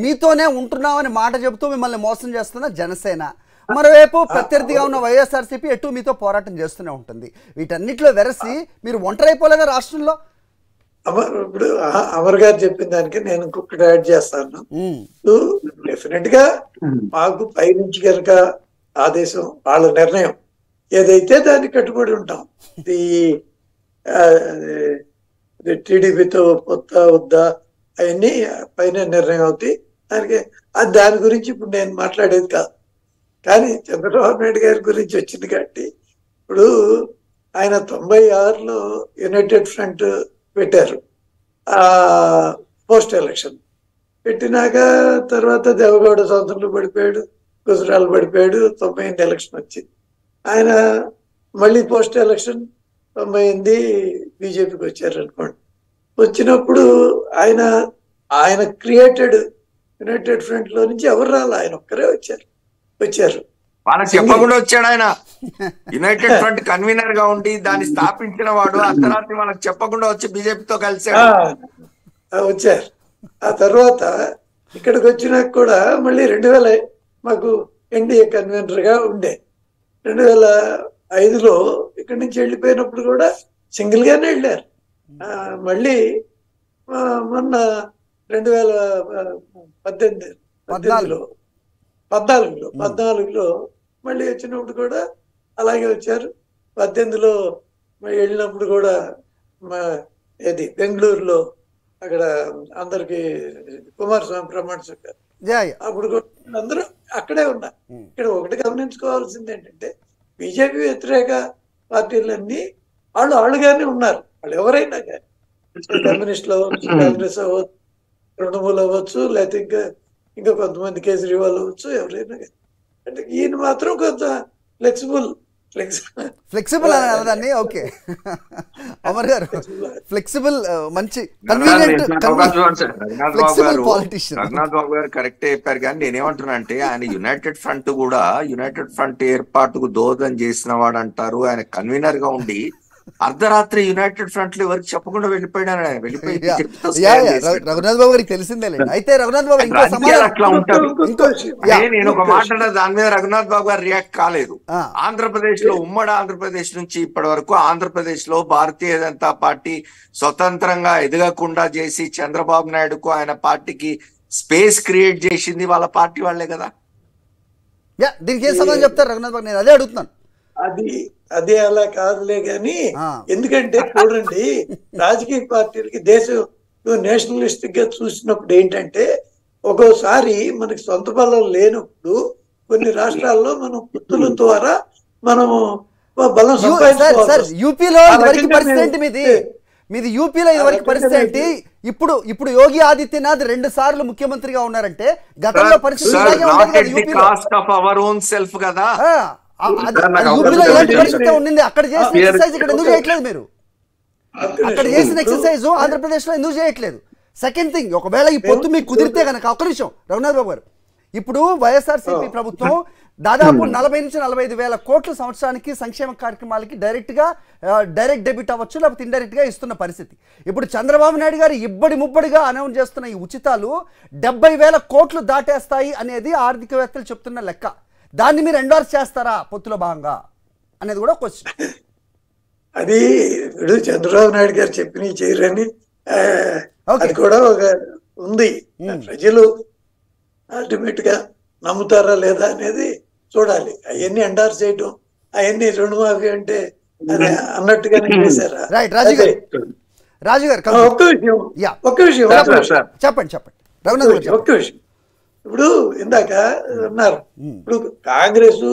A: మీతోనే ఉంటున్నామని మాట చెబుతూ మిమ్మల్ని మోసం చేస్తున్న జనసేన, మరోవైపు ప్రత్యర్థిగా ఉన్న వైఎస్ఆర్సీపీ ఎటు మీతో పోరాటం చేస్తూనే ఉంటుంది. వీటన్నిటిలో వెరసి మీరు ఒంటరైపోలేదా రాష్ట్రంలో?
C: ఇప్పుడు అమర్ గారు చెప్పిన దానికి నేను ఇంకొకటి యాడ్ చేస్తాను. డెఫినెట్ గా మాకు పైనుంచి కనుక ఆదేశం, వాళ్ళ నిర్ణయం ఏదైతే దాన్ని కట్టుబడి ఉంటాం. టీడీపీతో పొత్తా వద్దా అవన్నీ పైన నిర్ణయం అవుతాయి. దాని గురించి ఇప్పుడు నేను మాట్లాడేది కాదు. కానీ చంద్రబాబు నాయుడు గారి గురించి వచ్చింది కాబట్టి ఇప్పుడు ఆయన 96లో యునైటెడ్ ఫ్రంట్ పెట్టారు. పోస్ట్ ఎలక్షన్ పెట్టినాక తర్వాత దేవగౌడ సంవత్సరంలో పడిపోయాడు, గుజరాల్ పడిపోయాడు, 98 ఎలక్షన్ వచ్చింది. ఆయన మళ్ళీ పోస్ట్ ఎలక్షన్ 98 బీజేపీకి వచ్చారు అనుకోండి. వచ్చినప్పుడు ఆయన క్రియేటెడ్ యునైటెడ్ ఫ్రంట్ లో నుంచి ఎవరు రాలి, ఆయన ఒక్కరే వచ్చారు.
B: వాళ్ళకి చెప్పకుండా వచ్చాడు ఆయన. యునైటెడ్ ఫ్రంట్ కన్వీనర్ గా ఉండి దాన్ని స్థాపించిన వాడు అర్ధరాత్రి వాళ్ళకి చెప్పకుండా వచ్చి బీజేపీతో కలిసాడు,
C: వచ్చారు. ఆ తర్వాత ఇక్కడికి వచ్చినాక కూడా మళ్ళీ 2000 మాకు ఎన్డీఏ కన్వీనర్ గా ఉండే. 2005లో ఇక్కడి నుంచి వెళ్ళిపోయినప్పుడు కూడా సింగిల్ గానే వెళ్ళారు. మళ్ళీ మొన్న 2014లో మళ్ళీ వచ్చినప్పుడు కూడా అలాగే వచ్చారు. 18లో వెళ్ళినప్పుడు కూడా బెంగళూరులో అక్కడ అందరికి కుమారస్వామి ప్రమాణ స్వీకారం అప్పుడు కూడా అందరూ అక్కడే ఉన్నారు. ఇక్కడ ఒకటి గమనించుకోవాల్సింది ఏంటంటే బీజేపీ వ్యతిరేక పార్టీలన్నీ వాళ్ళుగానే ఉన్నారు. వాళ్ళు ఎవరైనా కానీ కమ్యూనిస్టులు అవ్వచ్చు, కాంగ్రెస్ అవ్వచ్చు, తృణమూల్ అవ్వచ్చు, లేకపోతే ఇంకా కొంతమంది కేజ్రీవాల్ అవ్వచ్చు, ఎవరైనా కానీ. అంటే ఈయన మాత్రం కొంత
A: ఫ్లెక్సిబుల్ అనేదాన్ని. ఓకే అమర్ గారు, ఫ్లెక్సిబుల్ మంచి కన్వీనియంట్ పాలిటిషియన్.
B: రఘునాథ్ బాబు గారు కరెక్టే చెప్పారు. కానీ నేనేమంటున్నా అంటే ఆయన యునైటెడ్ ఫ్రంట్ ఏర్పాటుకు దోహదం చేసిన వాడు అంటారు. ఆయన కన్వీనర్ గా ఉండి అర్ధరాత్రి యునైటెడ్ ఫ్రంట్ లో ఎవరికి చెప్పకుండా వెళ్ళిపోయాడు.
A: రఘునాథ్ బాబు గారికి తెలిసిందేలేండి. అయితే రఘునాథ్ బాబు
B: అట్లా ఉంటారు. నేను ఒక మాట దాని మీద రఘునాథ్ బాబు గారు రియాక్ట్ కాలేదు. ఆంధ్రప్రదేశ్ లో ఉమ్మడి ఆంధ్రప్రదేశ్ నుంచి ఇప్పటి వరకు ఆంధ్రప్రదేశ్ లో భారతీయ జనతా పార్టీ స్వతంత్రంగా ఎదగకుండా చేసి చంద్రబాబు నాయుడుకు ఆయన పార్టీకి స్పేస్ క్రియేట్ చేసింది వాళ్ళ పార్టీ వాళ్లే కదా.
A: దీనికి ఏం సమాధానం చెప్తారు రఘునాథ్ బాబు? నేను అదే అడుగుతున్నాను.
C: అదే అలా కాదులే గాని, ఎందుకంటే చూడండి రాజకీయ పార్టీలకి దేశం నేషనలిస్టిక్ గా చూసినప్పుడు ఏంటంటే ఒక్కోసారి మనకి సొంత బలం లేనప్పుడు కొన్ని రాష్ట్రాల్లో మనం పొత్తుల ద్వారా మనము బలం సంపాదించుకోవాలి.
A: యూపీలో పరిస్థితి ఏంటి మీది? యూపీలో ఇదివరకు పరిస్థితి ఏంటి? ఇప్పుడు యోగి ఆదిత్యనాథ్ 2 సార్లు ముఖ్యమంత్రిగా ఉన్నారంటే గతంలో పరిస్థితి ఉండింది. అక్కడ చేసిన ఎక్సర్సైజ్ ఇక్కడ ఎందుకు చేయట్లేదు మీరు? అక్కడ చేసిన ఎక్సర్సైజ్ ఆంధ్రప్రదేశ్ లో ఎందుకు చేయట్లేదు? సెకండ్ థింగ్, ఒకవేళ ఈ పొత్తు మీకు కుదిరితే కనుక, ఒక్క నిమిషం రఘునాథ్ బాబు గారు, ఇప్పుడు వైఎస్ఆర్సీపీ ప్రభుత్వం దాదాపు 40 నుంచి 45 వేల కోట్ల సంవత్సరానికి సంక్షేమ కార్యక్రమాలకి డైరెక్ట్ డెబిట్ అవ్వచ్చు, లేకపోతే ఇండైరెక్ట్ గా ఇస్తున్న పరిస్థితి. ఇప్పుడు చంద్రబాబు నాయుడు గారు ఇబ్బడి ముబ్బడిగా అనౌన్స్ చేస్తున్న ఈ ఉచితాలు 70,000 కోట్లు దాటేస్తాయి అనేది ఆర్థికవేత్తలు చెప్తున్న లెక్క. దాన్ని మీరు ఎండోర్స్ చేస్తారా పొత్తులో భాగంగా అనేది కూడా క్వశ్చన్.
C: అది ఇప్పుడు చంద్రబాబు నాయుడు గారు చెప్పిన చేయరని అది కూడా ఒక ఉంది. ప్రజలు అల్టిమేట్ గా నమ్ముతారా లేదా అనేది చూడాలి. అవన్నీ ఎండార్స్ చేయటం, అవన్నీ రుణమాఫీ అంటే అది అన్నట్టుగానే చేశారా?
A: రాజు గారు
C: ఒక్క విషయం
A: చెప్పండి రఘునాథ్ గారు.
C: ఒక్క విషయం, ఇప్పుడు ఇందాక అన్నారు ఇప్పుడు కాంగ్రెస్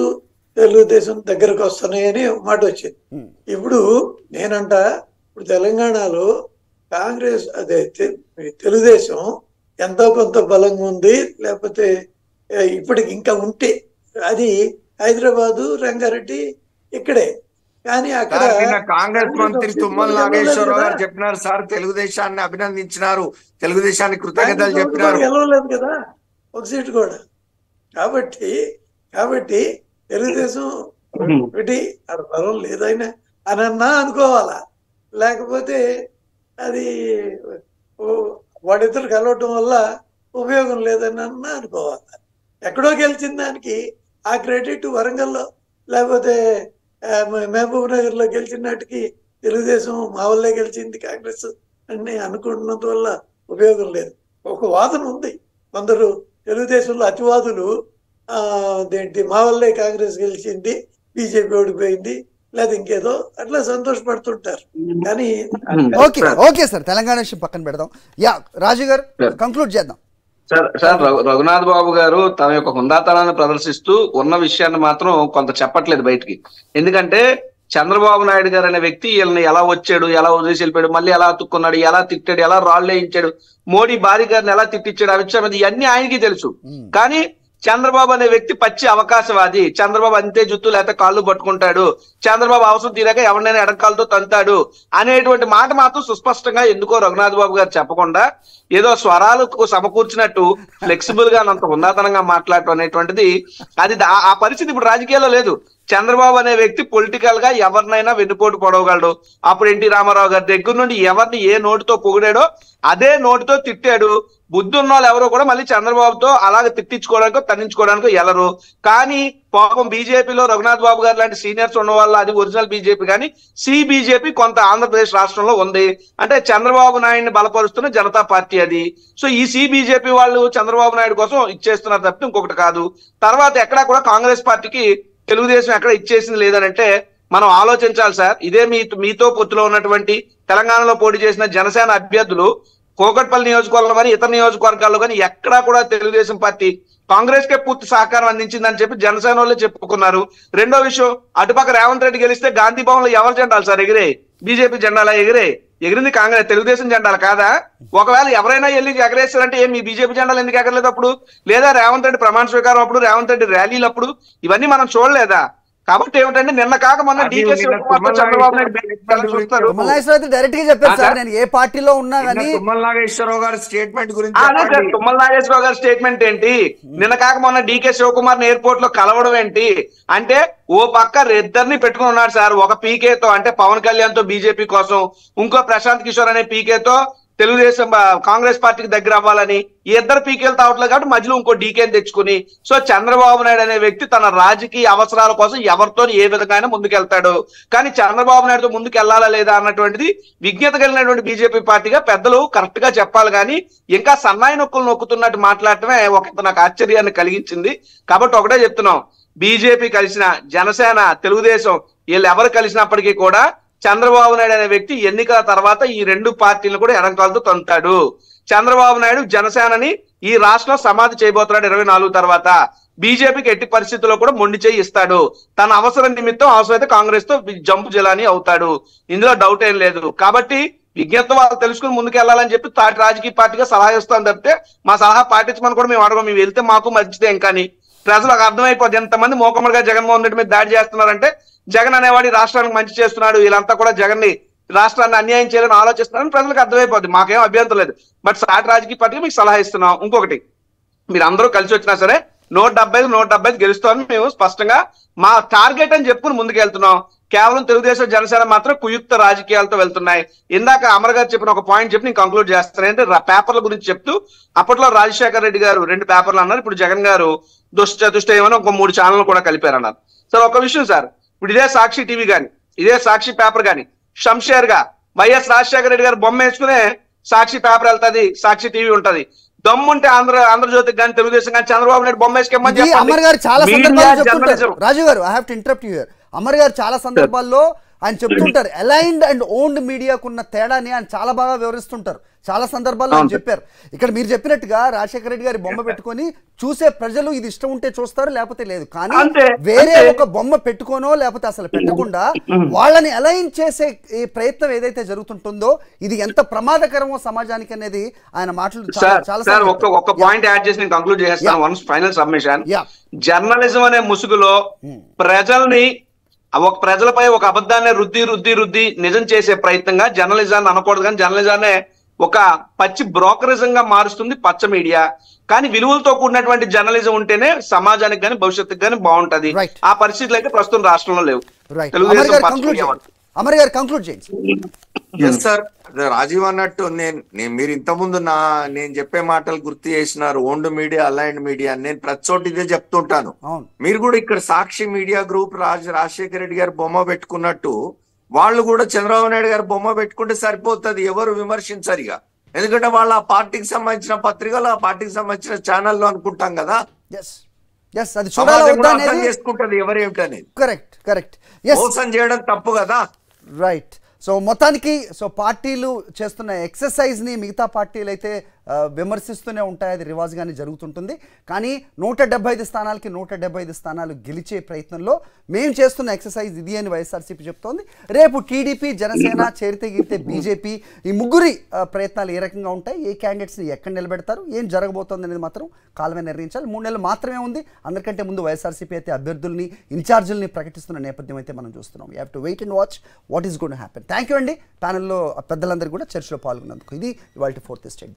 C: తెలుగుదేశం దగ్గరకు వస్తున్నాయని మాట వచ్చింది. ఇప్పుడు నేనంట ఇప్పుడు తెలంగాణలో కాంగ్రెస్ అదే తెలుగుదేశం ఎంతో కొంత బలంగా ఉంది, లేకపోతే ఇప్పటికి ఇంకా ఉంటే అది హైదరాబాదు, రంగారెడ్డి ఇక్కడే. కానీ అక్కడ
B: కాంగ్రెస్ మంత్రి తుమ్మల నాగేశ్వరరావు గారు చెప్పినారు సార్, తెలుగుదేశాన్ని అభినందించినారు, తెలుగుదేశానికి కృతజ్ఞతలు చెప్పినారు.
C: గెలవలేదు కదా ఒక సీటు కూడా. కాబట్టి కాబట్టి తెలుగుదేశం ఒకటి అది బలం లేదైనా అని అన్నా అనుకోవాలా, లేకపోతే అది వాడిద్దరు కలవటం వల్ల ఉపయోగం లేదని అన్నా అనుకోవాలా. ఎక్కడో గెలిచిన దానికి ఆ క్రెడిట్ వరంగల్లో లేకపోతే మహబూబ్ నగర్ లో గెలిచిన నాటికి తెలుగుదేశం మా వల్లే గెలిచింది కాంగ్రెస్ అని అనుకుంటున్నంత వల్ల ఉపయోగం లేదు. ఒక వాదన ఉంది, కొందరు తెలుగుదేశంలో అతివాదులు దేంటి మా వల్లే కాంగ్రెస్ గెలిచింది, బీజేపీ ఓడిపోయింది లేదా ఇంకేదో అట్లా సంతోషపడుతుంటారు. కానీ
A: ఓకే సార్, తెలంగాణ విషయం పక్కన పెడదాం. యా రాజు గారు కంక్లూడ్ చేద్దాం.
D: సార్ రఘునాథ్ బాబు గారు తన యొక్క హుందాతనాన్ని ప్రదర్శిస్తూ ఉన్న విషయాన్ని మాత్రం కొంత చెప్పట్లేదు బయటికి. ఎందుకంటే చంద్రబాబు నాయుడు గారు అనే వ్యక్తి వీళ్ళని ఎలా వచ్చాడు, ఎలా వదిలేసి వెళ్ళిపోయాడు, మళ్ళీ ఎలా అతుక్కున్నాడు, ఎలా తిట్టాడు, ఎలా రాళ్ళు వేయించాడు, మోడీ భార్య గారిని ఎలా తిట్టించాడు, అమిత్ షా మీద ఇవన్నీ ఆయనకి తెలుసు. కానీ చంద్రబాబు అనే వ్యక్తి పచ్చి అవకాశవాది. చంద్రబాబు అంతే జుత్తు లేకపోతే కాళ్ళు పట్టుకుంటాడు, చంద్రబాబు అవసరం తీరాక ఎవరినైనా ఎడకాలతో తంతాడు అనేటువంటి మాట మాత్రం సుస్పష్టంగా ఎందుకో రఘునాథ్ బాబు గారు చెప్పకుండా ఏదో స్వరాలకు సమకూర్చినట్టు ఫ్లెక్సిబుల్ గా అంత ఉన్నతనంగా మాట్లాడటం అనేటువంటిది అది ఆ పరిస్థితి ఇప్పుడు రాజకీయాల్లో లేదు. చంద్రబాబు అనే వ్యక్తి పొలిటికల్ గా ఎవరినైనా వెన్నుపోటు పొడవగలడు. అప్పుడు ఎన్టీ రామారావు గారి దగ్గర నుండి ఎవరిని ఏ నోటితో పొగిడాడో అదే నోటితో తిట్టాడు. బుద్ధి ఉన్న వాళ్ళు ఎవరో కూడా మళ్ళీ చంద్రబాబుతో అలాగే తిట్టించుకోవడానికో తన్నించుకోవడానికో వెళ్ళరు. కానీ పాపం బీజేపీలో రఘునాథ్ బాబు గారు లాంటి సీనియర్స్ ఉన్న వాళ్ళు అది ఒరిజినల్ బీజేపీ, కానీ బీజేపీ కొంత ఆంధ్రప్రదేశ్ రాష్ట్రంలో ఉంది. అంటే చంద్రబాబు నాయుడిని బలపరుస్తున్న జనతా పార్టీ అది. సో ఈ బీజేపీ వాళ్ళు చంద్రబాబు నాయుడు కోసం ఇచ్చేస్తున్నారు తప్పితే ఇంకొకటి కాదు. తర్వాత ఎక్కడా కూడా కాంగ్రెస్ పార్టీకి తెలుగుదేశం ఎక్కడ ఇచ్చేసింది లేదనంటే మనం ఆలోచించాలి సార్. ఇదే మీతో పొత్తులో ఉన్నటువంటి తెలంగాణలో పోటీ చేసిన జనసేన అభ్యర్థులు కోకట్పల్లి నియోజకవర్గంలో కానీ ఇతర నియోజకవర్గాల్లో కానీ ఎక్కడా కూడా తెలుగుదేశం పార్టీ కాంగ్రెస్ కే పూర్తి సహకారం అందించిందని చెప్పి జనసేన వాళ్ళే చెప్పుకున్నారు. రెండో విషయం, అటుపక్క రేవంత్ రెడ్డి గెలిస్తే గాంధీ భవన్ లో ఎవరు జెండాలు సార్ ఎగిరే? బీజేపీ జెండాలా ఎగిరింది కాంగ్రెస్ తెలుగుదేశం జెండాలు కాదా? ఒకవేళ ఎవరైనా వెళ్ళి ఎగరేస్తారంటే మీ బీజేపీ జెండాలు ఎందుకు ఎగరలేదు అప్పుడు? లేదా రేవంత్ రెడ్డి ప్రమాణ స్వీకారం అప్పుడు, రేవంత్ రెడ్డి ర్యాలీలు అప్పుడు ఇవన్నీ మనం చూడలేదా? కాబట్టి ఏమిటంటే నిన్న కాక మొన్న డీకే చంద్రబాబు నాయుడు
A: డైరెక్ట్ గా చెప్పారు సార్, నేను ఏ పార్టీలో ఉన్నా కానీ.
B: తుమ్మల నాగేశ్వరరావు గారి స్టేట్మెంట్ గురించి
D: తుమ్మల నాగేశ్వరరావు గారి స్టేట్మెంట్ ఏంటి? నిన్న కాక మొన్న డీకే శివకుమార్ ఎయిర్పోర్ట్ లో కలవడం ఏంటి అంటే ఓ పక్క ఇద్దరిని పెట్టుకుని ఉన్నాడు సార్. ఒక పీకేతో అంటే పవన్ కళ్యాణ్ తో బీజేపీ కోసం, ఇంకో ప్రశాంత్ కిషోర్ అనే పీకేతో తెలుగుదేశం కాంగ్రెస్ పార్టీకి దగ్గర అవ్వాలని ఈ ఇద్దరు పీకేలు తావట్లేదు కాబట్టి మధ్యలో ఇంకో డీకేని తెచ్చుకుని సో చంద్రబాబు నాయుడు అనే వ్యక్తి తన రాజకీయ అవసరాల కోసం ఎవరితో ఏ విధంగా ముందుకెళ్తాడు. కానీ చంద్రబాబు నాయుడుతో ముందుకు వెళ్ళాలా లేదా అన్నటువంటిది విజ్ఞత కలిగినటువంటి బీజేపీ పార్టీగా పెద్దలు కరెక్ట్ గా చెప్పాలి. కానీ ఇంకా సన్నాయి నొక్కులు నొక్కుతున్నట్టు మాట్లాడటమే ఒక నాకు ఆశ్చర్యాన్ని కలిగించింది. కాబట్టి ఒకటే చెప్తున్నాం, బీజేపీ కలిసిన జనసేన తెలుగుదేశం వీళ్ళు ఎవరు కలిసినప్పటికీ కూడా చంద్రబాబు నాయుడు అనే వ్యక్తి ఎన్నికల తర్వాత ఈ రెండు పార్టీలను కూడా ఎడంకాలతో తంతాడు. చంద్రబాబు నాయుడు జనసేనని ఈ రాష్ట్రం సమాధి చేయబోతున్నాడు 24 తర్వాత. బీజేపీకి ఎట్టి పరిస్థితుల్లో కూడా మొండి చేయి ఇస్తాడు. తన అవసరం నిమిత్తం అవసరమైతే కాంగ్రెస్ తో జంపు జలాని అవుతాడు. ఇందులో డౌట్ ఏం లేదు. కాబట్టి విజ్ఞత వాళ్ళు తెలుసుకుని ముందుకు వెళ్ళాలని చెప్పి తాటి రాజకీయ పార్టీగా సలహా ఇస్తాను తప్పితే మా సలహా పాటించమని కూడా మేము అడగం. మేము వెళ్తే మాకు మంచిదే. కానీ ప్రజలకు అర్థమైపోద్ది ఎంతమంది మోకమ్మడిగా జగన్మోహన్ రెడ్డి మీద దాడి చేస్తున్నారంటే జగన్ అనేవాడి రాష్ట్రానికి మంచి చేస్తున్నాడు, వీళ్ళంతా కూడా జగన్ ని రాష్ట్రాన్ని అన్యాయం చేయాలని ఆలోచిస్తున్నారని ప్రజలకు అర్థమైపోద్ది. మాకేం అభ్యంతరం లేదు. బట్ సాటి రాజకీయ పార్టీకి మీకు సలహా ఇస్తున్నాం. ఇంకొకటి, మీరు అందరూ కలిసి వచ్చినా సరే 175 గెలుస్తామని మేము స్పష్టంగా మా టార్గెట్ అని చెప్పుకుని ముందుకు వెళ్తున్నాం. కేవలం తెలుగుదేశం జనసేన మాత్రం కుయుక్త రాజకీయాలతో వెళ్తున్నాయి. ఇందాక అమర్ గారు చెప్పిన ఒక పాయింట్ చెప్పి నేను కంక్లూడ్ చేస్తాను. అంటే పేపర్ల గురించి చెప్తూ అప్పట్లో రాజశేఖర రెడ్డి గారు 2 పేపర్లు అన్నారు. ఇప్పుడు జగన్ గారు దుష్టేమని ఒక 3 ఛానల్ కూడా కలిపారు అన్నారు. సార్ ఒక విషయం సార్, ఇప్పుడు ఇదే సాక్షి టీవీ గాని ఇదే సాక్షి పేపర్ గాని షంషేర్ గా వైఎస్ రాజశేఖర రెడ్డి గారు బొమ్మ వేసుకునే సాక్షి పేపర్ వెళ్తాది, సాక్షి టీవీ ఉంటది. దమ్ముంటే ఆంధ్రజ్యోతికి కానీ తెలుగుదేశం కానీ చంద్రబాబు నాయుడు బొమ్మ వేసుకెమ్మని చెప్పండి.
A: అమర్ గారు చాలా సందర్భాల్లో రాజు గారు I have to interrupt you here. Amar గారు చాలా సందర్భాల్లో ఆయన చెప్తుంటారు అలైన్డ్ అండ్ ఓన్డ్ మీడియాకున్న తేడాని ఆయన చాలా బాగా వివరిస్తుంటారు. చాలా సందర్భాల్లో ఆయన చెప్పారు. ఇక్కడ మీరు చెప్పినట్టుగా రాజశేఖర రెడ్డి గారి బొమ్మ పెట్టుకొని చూసే ప్రజలు ఇది ఇష్టం ఉంటే చూస్తారు, లేకపోతే లేదు. కానీ వేరే ఒక బొమ్మ పెట్టుకోనో లేకపోతే అసలు పెట్టకుండా వాళ్ళని అలైన్ చేసే ఈ ప్రయత్నం ఏదైతే జరుగుతుంటుందో ఇది ఎంత ప్రమాదకరమో సమాజానికి అనేది ఆయన మాటలు చాలా.
D: ఒక పాయింట్ యాడ్ చేసి నేను కంక్లూడ్ చేస్తాను. వన్స్ ఫైనల్ సబ్మిషన్, జర్నలిజం అనే ముసుగులో ప్రజలపై ఒక అబద్ధాన్ని రుద్ది నిజం చేసే ప్రయత్నంగా జర్నలిజాన్ని అనకూడదు కానీ జర్నలిజాన్ని ఒక పచ్చి బ్రోకరిజంగా మారుస్తుంది పచ్చ మీడియా. కానీ విలువలతో కూడినటువంటి జర్నలిజం ఉంటేనే సమాజానికి కానీ భవిష్యత్తుకు కానీ బాగుంటది. ఆ పరిస్థితులు అయితే ప్రస్తుతం రాష్ట్రంలో లేవు. తెలుగుదేశం
A: అమర్ గారు కంక్లూడ్ చేయండి.
B: ఎస్ సార్, రాజీవ్ అన్నట్టు మీరు ఇంతకుముందు నేను చెప్పే మాటలు గుర్తు చేసినారు. ఓన్డ్ మీడియా, అలైన్డ్ మీడియా, నేను ప్రతి చోట ఇదే చెప్తుంటాను. మీరు కూడా ఇక్కడ సాక్షి మీడియా గ్రూప్ రాజశేఖర రెడ్డి గారు బొమ్మ పెట్టుకున్నట్టు వాళ్ళు కూడా చంద్రబాబు నాయుడు గారు బొమ్మ పెట్టుకుంటే సరిపోతుంది, ఎవరు విమర్శించరిగా. ఎందుకంటే వాళ్ళ ఆ పార్టీకి సంబంధించిన పత్రికలు, ఆ పార్టీకి సంబంధించిన ఛానల్లో అనుకుంటాం కదా, అర్థం చేసుకుంటది ఎవరేమిటనేది.
A: కరెక్ట్
B: మోసం చేయడం తప్పు కదా.
A: రైట్. సో మొత్తానికి పార్టీలు చేస్తున్న ఎక్సర్సైజ్ని మిగతా పార్టీలు అయితే విమర్శిస్తూనే ఉంటాయి, అది రివాజ్గానే జరుగుతుంటుంది. కానీ 175 స్థానాలకి 175 స్థానాలు గెలిచే ప్రయత్నంలో మేము చేస్తున్న ఎక్సర్సైజ్ ఇది అని వైఎస్ఆర్సీపీ చెప్తోంది. రేపు టీడీపీ, జనసేన, చేరితే గిరితే బీజేపీ, ఈ ముగ్గురి ప్రయత్నాలు ఏ రకంగా ఉంటాయి, ఏ క్యాండిడేట్స్ని ఎక్కడ నిలబెడతారు, ఏం జరగబోతోంది అనేది మాత్రం కాలమే నిర్ణయించాలి. 3 నెలలు మాత్రమే ఉంది. అందరికంటే ముందు వైఎస్ఆర్సీపీ అయితే అభ్యర్థుల్ని, ఇన్ఛార్జీలని ప్రకటిస్తున్న నేపథ్యం అయితే మనం చూస్తున్నాం. You have to wait and watch what is gonna happen. Thank you అండి ప్యానెల్లో పెద్దలందరూ కూడా చర్చలో పాల్గొన్నందుకు. ఇది ఇవాళ 4th Estate.